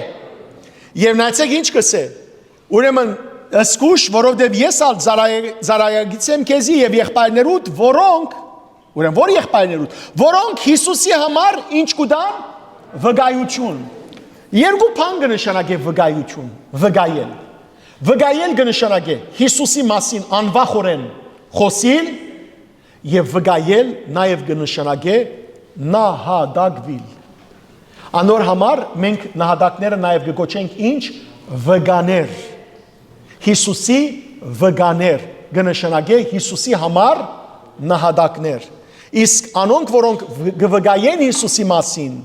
Եվ նայեցեք ինչ կսե։ Ուրեմն ըսկուշ, որովհետև ես ալ ծառայագից եմ քեզի եւ եղբայրներուդ, որոնք ուրեմն որ եղբայրներուդ, որոնք Հիսուսի համար ինչ կուտան վկայություն։ Երկու բան կնշանակե վկայություն, վկայել։ Վկայել կնշանակե Հիսուսի մասին անվախորեն խոսիլ եւ վկայել նաեւ կնշանակե նահատակվել։ Անոր համար մենք նահատակները նաեւ կգոչենք ինչ վկաներ։ Հիսուսի վկաներ կնշանակե Հիսուսի համար նահատակներ։ Իսկ անոնք որոնք կվկայեն Հիսուսի մասին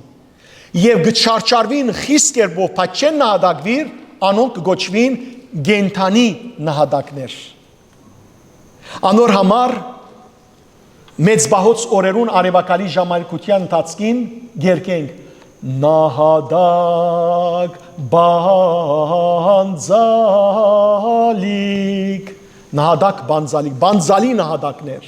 եւ կչարչարվին խիստ կերպով, բայց չեն նահատակվիր, անոնք կգոչվին գենթանի նահատակներ։ Անոր համար մեծ բահոց օրերուն արևակալի ժամանակության ընթացքին գերկենք նահատակ բանձալիկ, նահատակ բանձալիկ, բանձալի նահատակներ,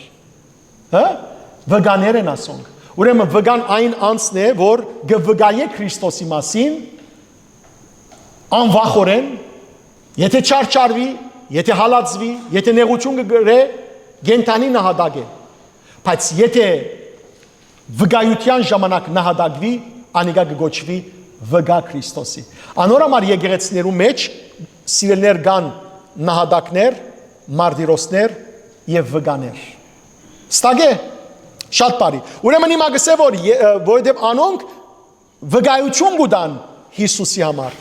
վկաներ են ասոնք։ Ուրեմն վկան այն անձն է, որ կվկայե Քրիստոսի մասին անվախորեն, եթե չարչարվի, եթե հալածվի, եթե նեղություն կգրե, գենթանի նահատակ է։ Բայց եթե վկայության ժամանակ նահատակվի, անիկա կգոչվի վկա Քրիստոսի։ Անոր համար եկեղեցիներու մեջ սիրելներ կան նահատակներ, մարտիրոսներ եւ վկաներ։ Ստագե շատ բարի։ Ուրեմն հիմա գսե որ որովհետև անոնք վկայություն կտան Հիսուսի համար։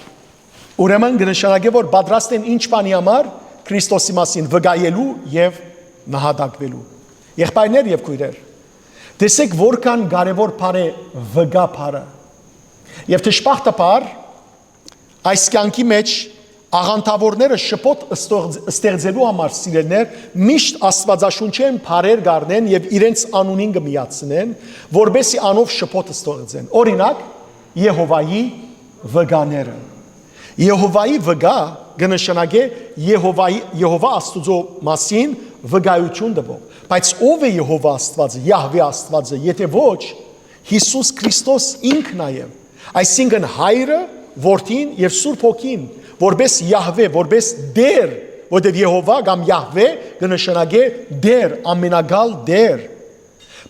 Ուրեմն կնշանակե որ պատրաստ են ինչ բանի համար Քրիստոսի մասին վկայելու եւ նահատակվելու։ Եղբայրներ եւ քույրեր, տեսեք որքան կարեւոր բառ է վկա բառը։ Եվ դժբախտաբար այս կյանքի մեջ աղանդավորները շփոթ ստեղծելու համար սիրելներ միշտ աստվածաշունչեն բառեր գարնեն եւ իրենց անունին կմիացնեն, որբեսի անով շփոթ ստեղծեն։ Օրինակ Եհովայի վկաները։ Եհովայի վկա կնշանակե Եհովա Աստուծո մասին վկայություն տվող։ Բայց ով է Եհովա Աստվածը, Յահվե Աստվածը, եթե ոչ Հիսուս Քրիստոս ինքն է։ Այսինքն Հայրը, Որդին եւ Սուրբ Հոգին, որպես Յահվե, որպես Դեր, որտեղ Եհովա կամ Յահվե կնշանակե Դեր, ամենագալ Դեր։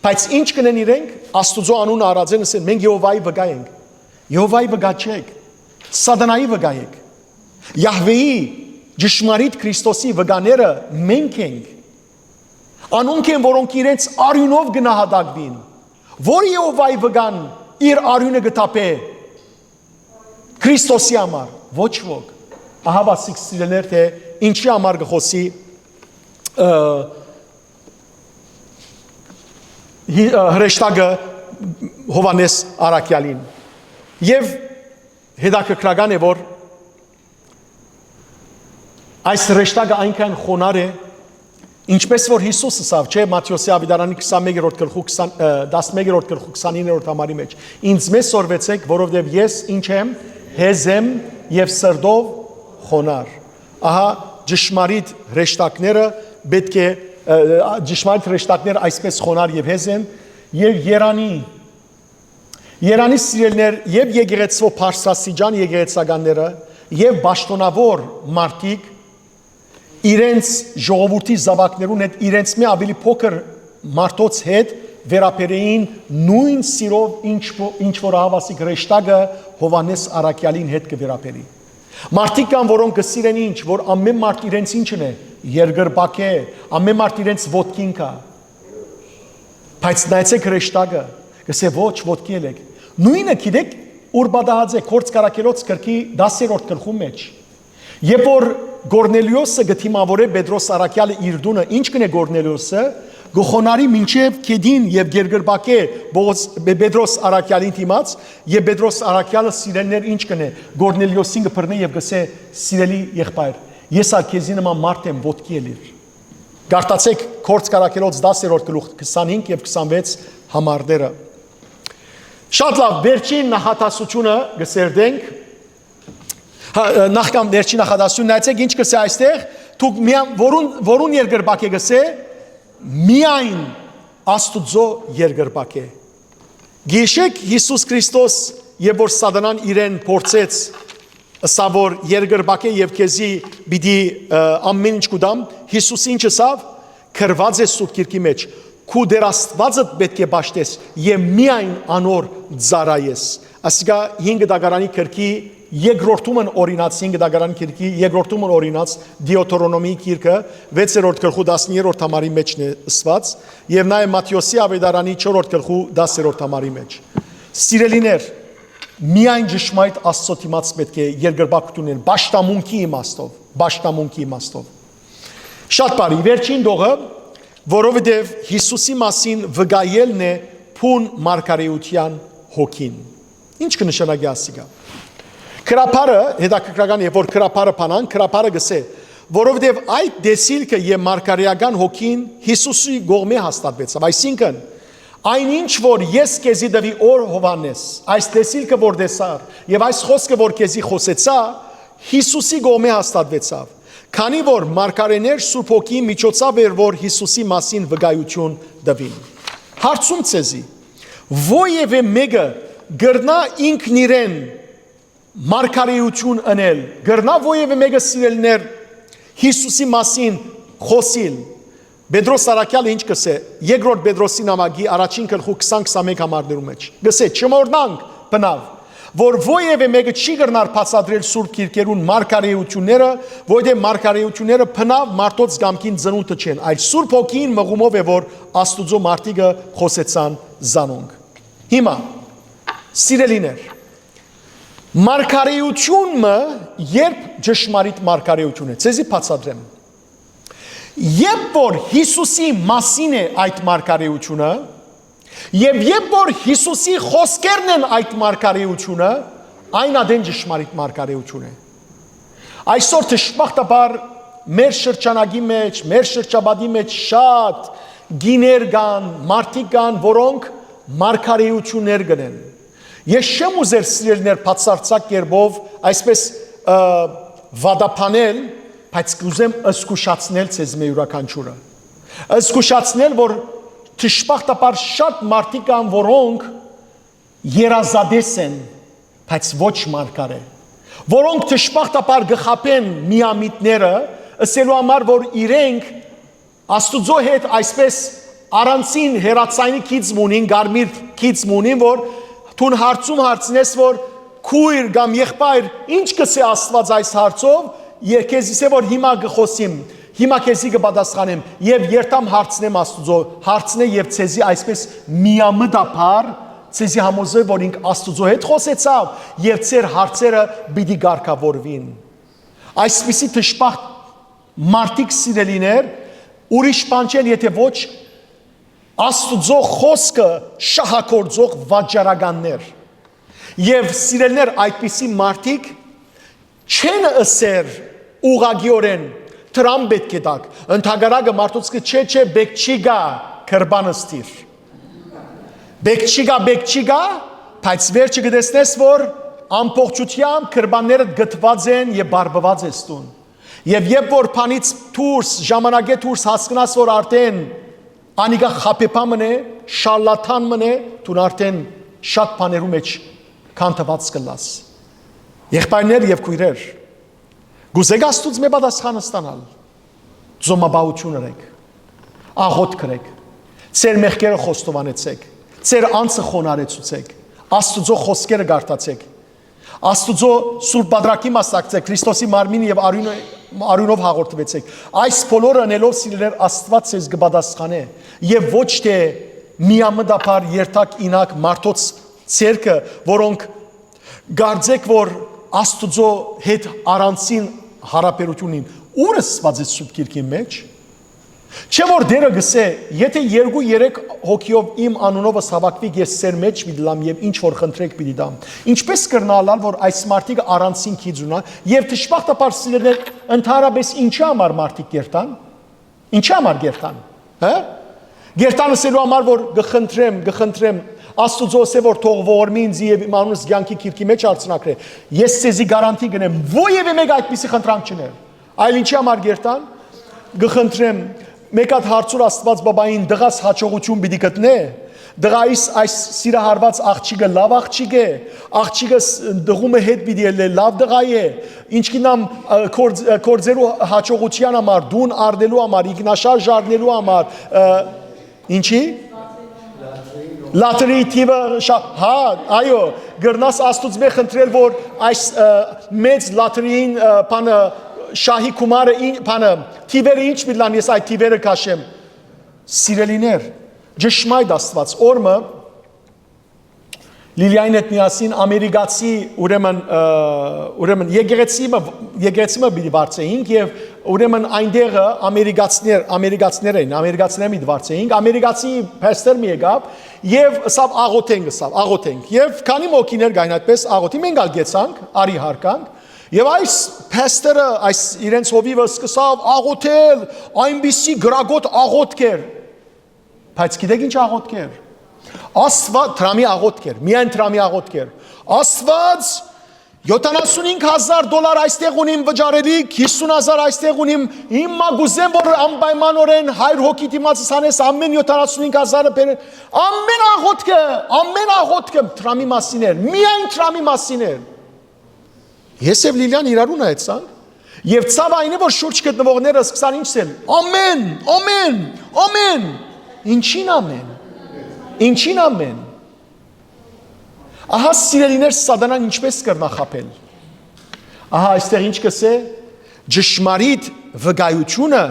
Բայց ինչ կնեն իրենք Աստուծո անունը առածեն ասեն մենք Եհովայի վկա ենք։ Եհովայի վկա չեք, Սատանայի վկա եք։ Յահվեի ճշմարիտ Քրիստոսի վկաները մենք ենք։ Անոնք են, որոնք իրենց արյունով գնահատակվին։ Որ Եհովայի վկան իր արյունը գտապե Քրիստոսի համար, ոչ ոք։ Ահա բասիկ սիրելներ թե ինչի համար գխոսի հրեշտակը Հովանես Արաքյալին։ Եվ հետաքրքրական է, որ այս հրեշտակը այնքան խոնար է, ինչպես որ Հիսուսը ասավ, չէ, Մատթեոսի ավետարանի 21-րդ գլխու 11-րդ գլխու 29-րդ համարի մեջ։ Ինձ մեզ սորվեցեք, որովհետև ես ինչ եմ, հեզ եմ եւ սրտով խոնար։ Ահա ճշմարիտ հրեշտակները պետք է ճշմարիտ հրեշտակները այսպես խոնար եւ հեզ են եւ Երանի սիրելներ եւ եկեղեցու Փարսասիջան եկեղեցականները եւ պաշտոնավոր մարդիկ իրենց ժողովրդի զավակներուն հետ իրենց մի ավելի փոքր մարդոց հետ վերապերեին նույն սիրով ինչ որ հավասիկ հրեշտակը Հովանես Արաքյալին հետ կվերապերի։ Մարդիկ կան, որոնք կսիրեն ինչ, որ ամեն մարդ իրենց ինչն է, երկրպագ է, ամեն մարդ իրենց ոտքին կա։ Բայց նայեցեք հրեշտակը, կսե ոչ ոտքի ելեք։ Նույնը գիտեք ուր բադահած է Կորց Կարակելոց գրքի 10-րդ գլխում մեջ։ Երբ որ Գորնելիոսը գտիմավոր է Պետրոս Արաքյալը իր դունը, ինչ կնե Գորնելիոսը, գխոնարի մինչև Կեդին եւ Գերգրբակե Պետրոս Արաքյալին դիմաց, եւ Պետրոս Արաքյալը սիրելներ ինչ կնե Գորնելիոսին կբռնի եւ գսե սիրելի եղբայր, ես ալ քեզի նման մարդ եմ ոտքի ելիր։ Գարտացեք Կորց Կարակելոց 10-րդ գլուխ 25 եւ 26 համարները։ Շատ լավ, վերջին նախատասությունը գսերդենք։ Նախքան վերջին նախատասություն նայեցեք ինչ կսե այստեղ, դուք որուն երկրպագ է գսե, միայն Աստուծո երկրպագ է։ Գիշեք Հիսուս Քրիստոս, երբ որ Սատանան իրեն փորձեց, ասա որ երկրպագ է եւ քեզի պիտի ամեն ինչ կուտամ, Հիսուսը ինչ ասավ, քրված է Սուրբ Գիրքի մեջ, քու դեր Աստվածը պետք է ճաշտես եւ միայն անոր ծառայես։ Ասիկա 5 դագարանի քրքի երկրորդումն օրինաց 5 դագարանի քրքի երկրորդումն օրինաց Դիոթերոնոմի գիրքը 6-րդ գլխու 10-րդ համարի մեջն է ասված եւ նաեւ Մատթեոսի ավետարանի 4-րդ գլխու 10-րդ համարի մեջ։ Սիրելիներ, միայն ճշմարիտ Աստծո դիմաց պետք է երկրպագություն ունեն, պաշտամունքի իմաստով։ Շատ բարի, վերջին դողը, որովհետև Հիսուսի մասին վկայելն է փուն մարգարեության հոգին։ Ինչ կնշանակի ասիկա։ Քրափարը, հետաքրքրական է, որ քրափարը փանան, քրափարը գսե, որովհետև այդ դեսիլքը եւ մարգարեական հոգին Հիսուսի գողմե հաստատվեցավ, այսինքն այնինչ որ ես քեզի դվի օր Հովանես, այս դեսիլքը որ դեսար եւ այս խոսքը որ քեզի խոսեցա, Հիսուսի գողմե հաստատվեցավ։ Քանի որ մարգարեներ Սուրբ Հոգի միջոցով էր որ Հիսուսի մասին վկայություն տվին։ Հարցում ցեզի, ովևէ մեկը գրնա ինքն իրեն մարգարեություն անել, գրնա ովևէ մեկը սիրելներ Հիսուսի մասին խոսիլ։ Պետրոս Արաքյալը ինչ կսե, երկրորդ Պետրոսի նամակի առաջին գլխու 20-21 համարներում մեջ։ Գսե չմոռնանք բնավ, որ ովևէ մեկը չի գրնար բացատրել Սուրբ Գիրքերուն մարգարեությունները, որովհետև մարգարեությունները բնավ մարդոց գամքին ծնունդը չեն, այլ Սուրբ Հոգին մղումով է որ Աստուծո մարդիկը խոսեցան զանոնք։ Հիմա սիրելիներ, մարգարեությունը երբ ճշմարիտ մարգարեություն է, ցեզի բացատրեմ։ Երբ որ Հիսուսի մասին է այդ մարգարեությունը, եւ երբ որ Հիսուսի խոսքերն են այդ մարգարեությունը, այն ադեն ճշմարիտ մարգարեություն է։ Այսօր դժբախտաբար մեր շրջանագի մեջ, մեր շրջաբադի մեջ շատ գիներ կան, մարդիկ կան, որոնք մարգարեություններ գնեն։ Ես չեմ ուզեր սիրելներ բացարձակ կերպով այսպես վադապանել, բայց կուզեմ զգուշացնել ցեզ մեր յուրաքանչյուրը։ Զգուշացնել, որ դժբախտաբար շատ մարդիկ կան, որոնք երազադես են, բայց ոչ մարգարե։ Որոնք դժբախտաբար գխապեն միամիտները, ասելու համար, որ իրենք Աստուծո հետ այսպես առանցին հերացայինի քիծմ ունին, գարմիր քիծմ ունին, որ թուն հարցում հարցնես, որ քույր կամ եղբայր, ինչ կսե Աստված այս հարցով, քեզի որ հիմա գխոսիմ, հիմա քեզի կպատասխանեմ եւ երթամ հարցնեմ Աստուծո, հարցնե եւ ցեզի այսպես միամտաբար ցեզի համոզե որ ինք Աստուծո հետ խոսեցավ եւ ծեր հարցերը պիտի գարկավորվին։ Այսպիսի դժբախտ մարդիկ սիրելիներ, ուրիշ բան չեն, եթե ոչ Աստուծո խոսքը շահագործող վաճառականներ։ Եվ սիրելներ, այդպիսի մարդիկ չեն ըսեր ուղղագիորեն Թրամ պետք է դակ։ Ընդհանրակը մարդուց չէ, բեք չի գա քրբանստիր։ Բեք չի գա, բայց վերջը գտեսնես, որ ամբողջությամբ քրբանները գտված են եւ բարբված ես տուն։ Եվ երբ որ փանից դուրս ժամանակե դուրս հասկանաս, որ արդեն անիգա խապեպա մնե, շալլաթան մնե, դու արդեն շատ բաներու մեջ կանտված կլաս։ Եղբայրներ եւ քույրեր, գուզեք Աստուծո մե պատասխան ստանալ։ Զոմաբաություն արեք։ Աղոտ կրեք։ Ձեր մեղքերը խոստովանեցեք։ Ձեր անձը խոնարեցուցեք։ Աստուծո խոսքերը գարտացեք։ Աստուծո սուրբ բادرակի մասնակցեք, Քրիստոսի մարմին եւ արյունով հաղորդվեցեք։ Այս բոլորը անելով սիրելիներ Աստված ձեզ կպատասխանե եւ ոչ թե միամտաբար երթակ ինակ մարդոց ցերկը, որոնք գարձեք, որ Աստուծո հետ առանցին հարաբերությունին ուր սված է սուրբ գիրքի մեջ։ Չէ որ դերը գսե, եթե 2-3 հոգիով իմ անունովս հավաքվիկ ես սեր մեջ պիտի եւ ինչ որ խնդրեք պիտի դամ։ Ինչպես կրնալալ, որ այս մարդիկը առանցին քիծունա եւ դժբախտաբար սիրելիներ ընդհանրապես ինչի համար մարդիկ գերտան։ Ինչի համար գերտան, հա։ Գերտանը սելու համար որ գխնդրեմ Աստուծո ասե որ թող ողորմի ինձ եւ իմ անունս ցանկի քիրքի մեջ արցնակրե։ Ես ցեզի գարանտի գնեմ, ովևէ մեկ այդպիսի խնդրանք չներ։ Այլ ինչի համար գերտան։ Գխնդրեմ մեկ հատ հարցուր Աստված բաբային դղաս հաջողություն պիտի գտնե։ Դղայիս այս սիրահարված աղջիկը լավ աղջիկ է, աղջիկը դղումը հետ պիտի ելե լավ դղայ է, ինչքինամ կորձերու հաջողության համար, դուն արդելու համար, ինքնաշարժ առնելու համար, ինչի։ Լատերի թիվը հա, այո, գրնաս Աստուծո խնդրել, որ այս մեծ լատերին բանը շահի կումարը բանը թիվերը ինչ միլան ես այդ թիվերը քաշեմ։ Սիրելիներ, ճշմարիտ Աստված օրը Լիլիային հետ միասին ամերիկացի ուրեմն եկեղեցիմը պիտի վարձեինք եւ ուրեմն այնտեղը ամերիկացիներն պիտի վարձեինք ամերիկացի փաստեր մի եկավ եւ սավ աղոթենք եւ քանի մոքիներ գային այդպես աղոթի մենք ալ գեցանք արի հարկանք եւ այս փաստերը այս իրենց հովիվը սկսավ աղոթել այնպիսի գրագոտ աղոթքեր բայց գիտեք ինչ աղոթքեր Աստված տրամի աղոթքեր, միայն տրամի աղոթքեր։ Աստված $75,000 այստեղ ունիմ վճարելիք, 50,000 այստեղ ունիմ, հիմա գուզեմ որ անպայմանորեն 100 հոգի դիմացս անես ամեն 75,000-ը բերեն։ Ամեն աղոթքը տրամի մասին էր, միայն տրամի մասին էր։ Ես եւ Լիլիան իրարու նայեցանք եւ ցավ այնը որ շուրջ գտնվողները սկսան ինչսել։ Ամեն։ Ինչին ամեն։ Ինչին ամեն։ Ահա սիրելիներ սատանան ինչպես կրնա խապել։ Ահա այստեղ ինչ կսե ճշմարիտ վկայությունը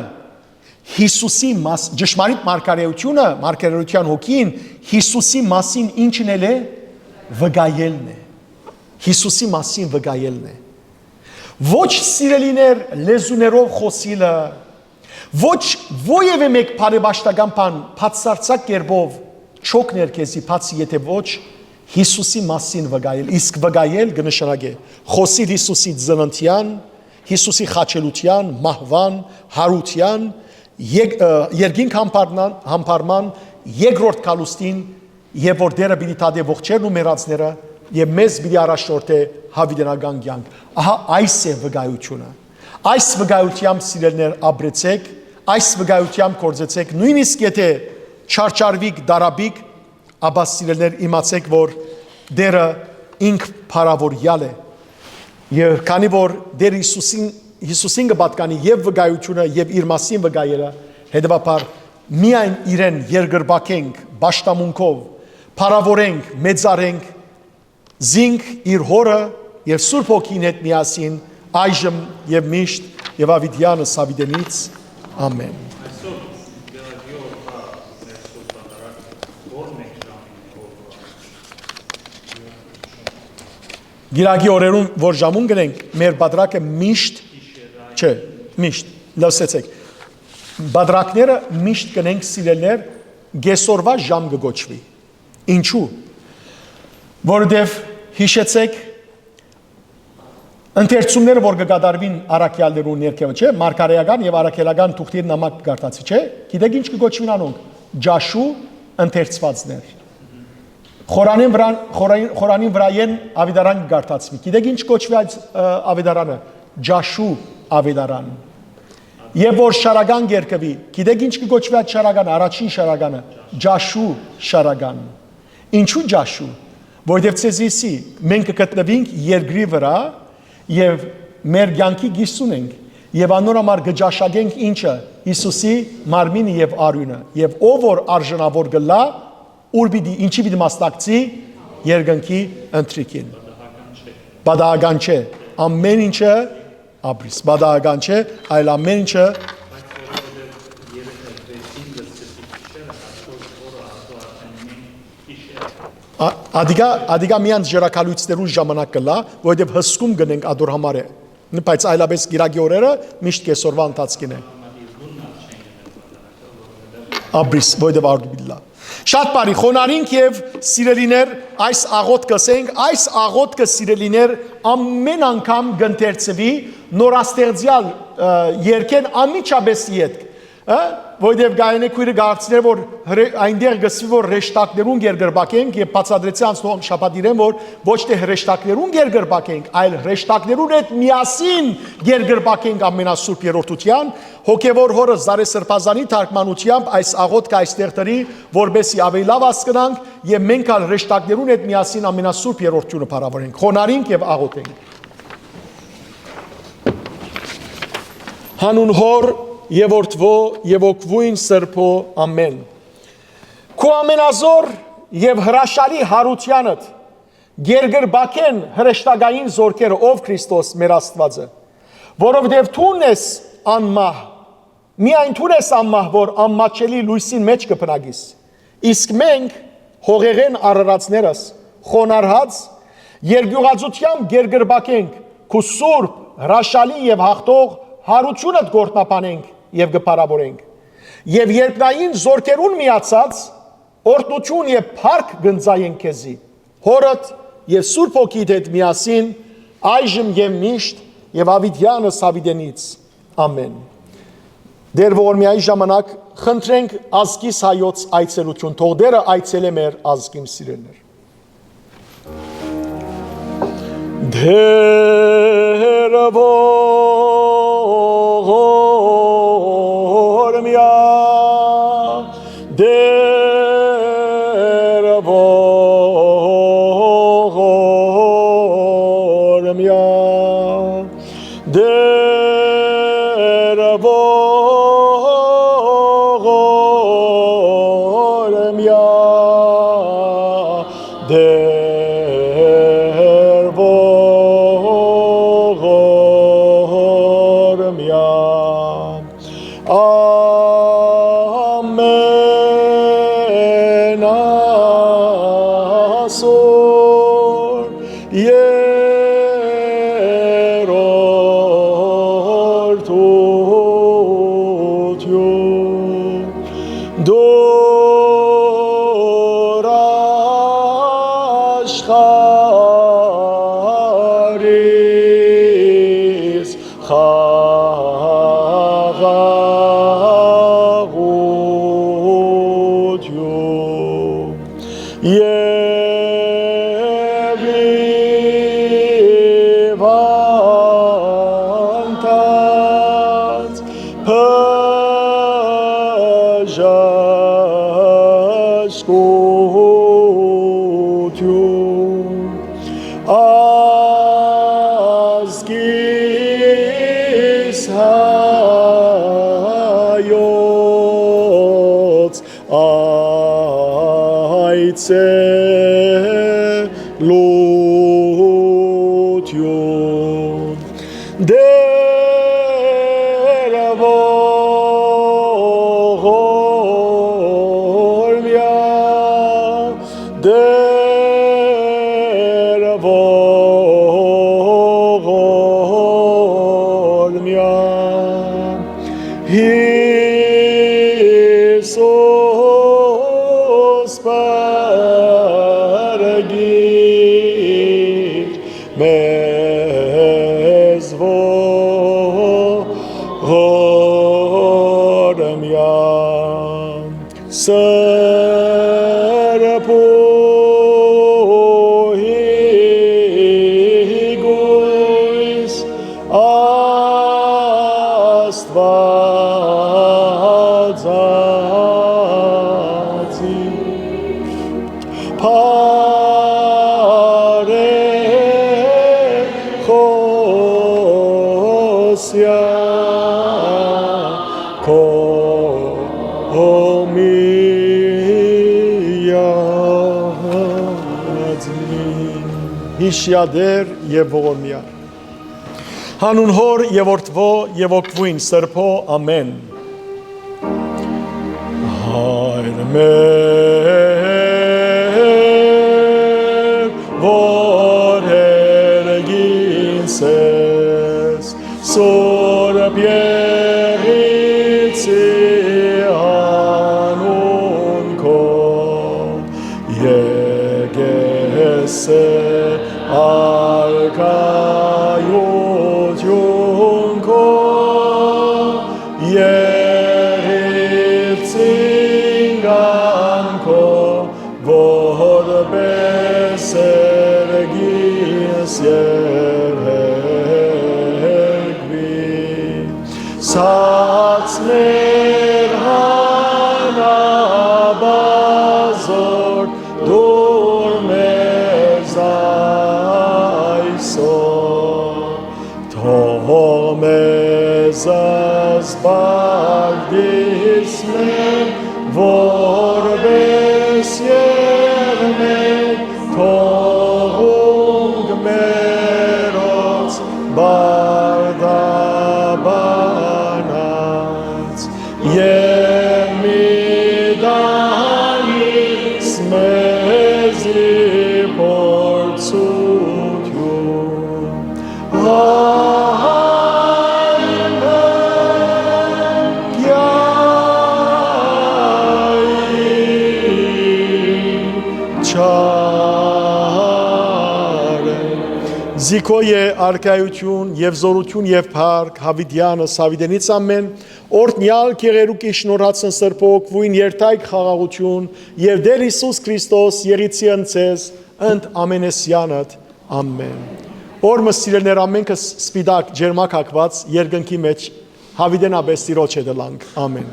Հիսուսի ճշմարիտ մարգարեության հոգին Հիսուսի մասին ինչն է վկայելն է։ Հիսուսի մասին վկայելն է։ Ոչ սիրելիներ լեզուներով խոսիլը, ոչ ովևէ մեկ բարեբաշտական բան բացարձակ կերպով չոքներ քեզի բացի եթե ոչ Հիսուսի մասին վկայել, իսկ վկայել կնշանակե խոսիլ Հիսուսի ծննդյան, Հիսուսի խաչելության, մահվան, հարության, երկինք համբարման, երկրորդ կալուստին, եւ որ դերը պիտի տադե ողջերն ու մեռածները եւ մեզ պիտի առաջնորդե հավիտենական կյանք։ Ահա այս է վկայությունը։ Այս վկայությամբ սիրելներ ապրեցեք, այս վկայությամբ կործեցեք, նույնիսկ եթե չարչարվիկ դարաբիկ, ապա սիրելներ իմացեք, որ դերը ինք փարավորյալ է։ Եվ քանի որ դեր Հիսուսին կպատկանի եւ վկայությունը եւ իր մասին վկայելը, հետեւաբար միայն իրեն երկրբակենք բաշտամունքով, փարավորենք, մեծարենք, զինք իր հորը եւ Սուրբ Հոգին հետ միասին այժմ եւ միշտ եւ ավիդյանս ավիդենից ամեն։ Գիրագի օրերում որ ժամուն գնենք, մեր բادرակը միշտ չէ, միշտ լսեցեք։ Բادرակները միշտ գնենք սիրելներ գեսորվա ժամ կգոչվի։ Ինչու՞։ Որովհետև հիշեցեք ընթերցումները, որ կկատարվին առաքյալներու ներքևը, չէ՞, մարգարեական եւ առաքելական թուղթի նամակ կգարտացի, չէ՞։ Գիտեք ինչ կգոչվին անոնք։ Ջաշու ընթերցվածներ։ Խորանին վրայեն ավետարան կգարտացվի։ Գիտեք ինչ կոչվի այդ ավետարանը։ Ջաշու ավետարան։ Եվ որ շարական գերկվի, գիտեք ինչ կգոչվի այդ շարականը, առաջին շարականը, ջաշու շարական։ Ինչու ջաշու։ Որովհետև ցեզիսի մենք կգտնվենք երկրի վրա եւ մեր կյանքի գիսուն ենք եւ անոր համար կջաշագենք ինչը Հիսուսի մարմինը եւ արյունը եւ ով որ արժանավոր գլա ուր պիտի ինչի պիտի մասնակցի երկնքի ընթրիքին։ Բադահական չէ, ամեն ինչը ապրիս, բադահական չէ, այլ ամեն ինչը Ադիգա միանց ժերակալույցներու ժամանակ կլա, որովհետև հսկում գնենք ադոր համար է, բայց այլապես գիրագի օրերը միշտ կեսորվա ընթացքին է։ Ապրիս, որովհետև արդուբիլլա։ Շատ բարի, խոնարինք եւ սիրելիներ, այս աղոտ կսենք, այս աղոտքը սիրելիներ ամեն անգամ գընթերցվի նորաստեղծյալ երկեն անմիջապես ետք, որովհետև գայնե քույրը գարցներ որ այնտեղ գսվի որ հրեշտակներուն գերգրբակենք եւ բացադրեցի անցնող շաբաթ իրեն որ ոչ թե հրեշտակներուն գերգրբակենք, այլ հրեշտակներուն հետ միասին գերգրբակենք ամենասուրբ երրորդության հոգեվոր հորը Զարե Սրբազանի թարգմանությամբ այս աղոտքը այստեղ տրի որբեսի ավելի լավ հասկանանք եւ մենք ալ հրեշտակներուն հետ միասին ամենասուրբ երրորդությունը փառավորենք, խոնարհենք եւ աղոթենք։ Հանուն հոր եւ որդվո եւ օգվույն սրբո ամեն։ Քո ամենազոր եւ հրաշալի հարությանդ գերգրբակեն հրեշտակային զորքերը ով Քրիստոս մեր Աստվածը, որովհետեւ թուն ես անմահ, միայն թուն ես անմահ, որ անմաչելի լույսին մեջ կփնագիս։ Իսկ մենք հողեղեն արարածներս խոնարհած երկյուղածությամբ գերգրբակենք քու սուրբ հրաշալի եւ հաղթող հարությունդ գործնապանենք եւ գփարավորենք եւ երկնային զորքերուն միացած օրտնություն եւ փառք գնձայենք քեզի հորդ եւ սուրբ ոգիդ հետ միասին այժմ եւ միշտ եւ ավիդյանս ավիդենից ամեն դեր ողորմիայի ժամանակ խնդրենք ազգիս հայոց այցելություն թող դերը այցելե մեր ազգին սիրելներ դեր He so քեզ ողորմյան սրբոյի գույս Աստվածածի Հիշյադեր և ողորմյա Հանուն հոր և որդվո և ոգվույն սրբո ամեն Հայր մեր որ հերգինս ես սորբ եղիցի անուն քո եկես արկայություն քո եղիցինգան քո որպես երգիս Սացներ հանաբազոր դուր մեզ այսօր թող մեզ ասպարդիս մեր որպես երմեք թողունգ մերոց բարդաբանած և մի դանից մեզի փորձություն Զիքոյե արկայություն և զորություն և փառք Հավիդյանը Սավիդենից ամեն օրտնյալ կեղերուկի շնորհացն սրբոք վույն երթայք խաղաղություն և Դեր Հիսուս Քրիստոս եղիցի ընցես ընդ ամենեսյանըտ ամեն Օրմս սիրելներ ամենքս սպիդակ ջերմակ հակված երկնքի մեջ Հավիդեն աբես տիրոջ է դլանք ամեն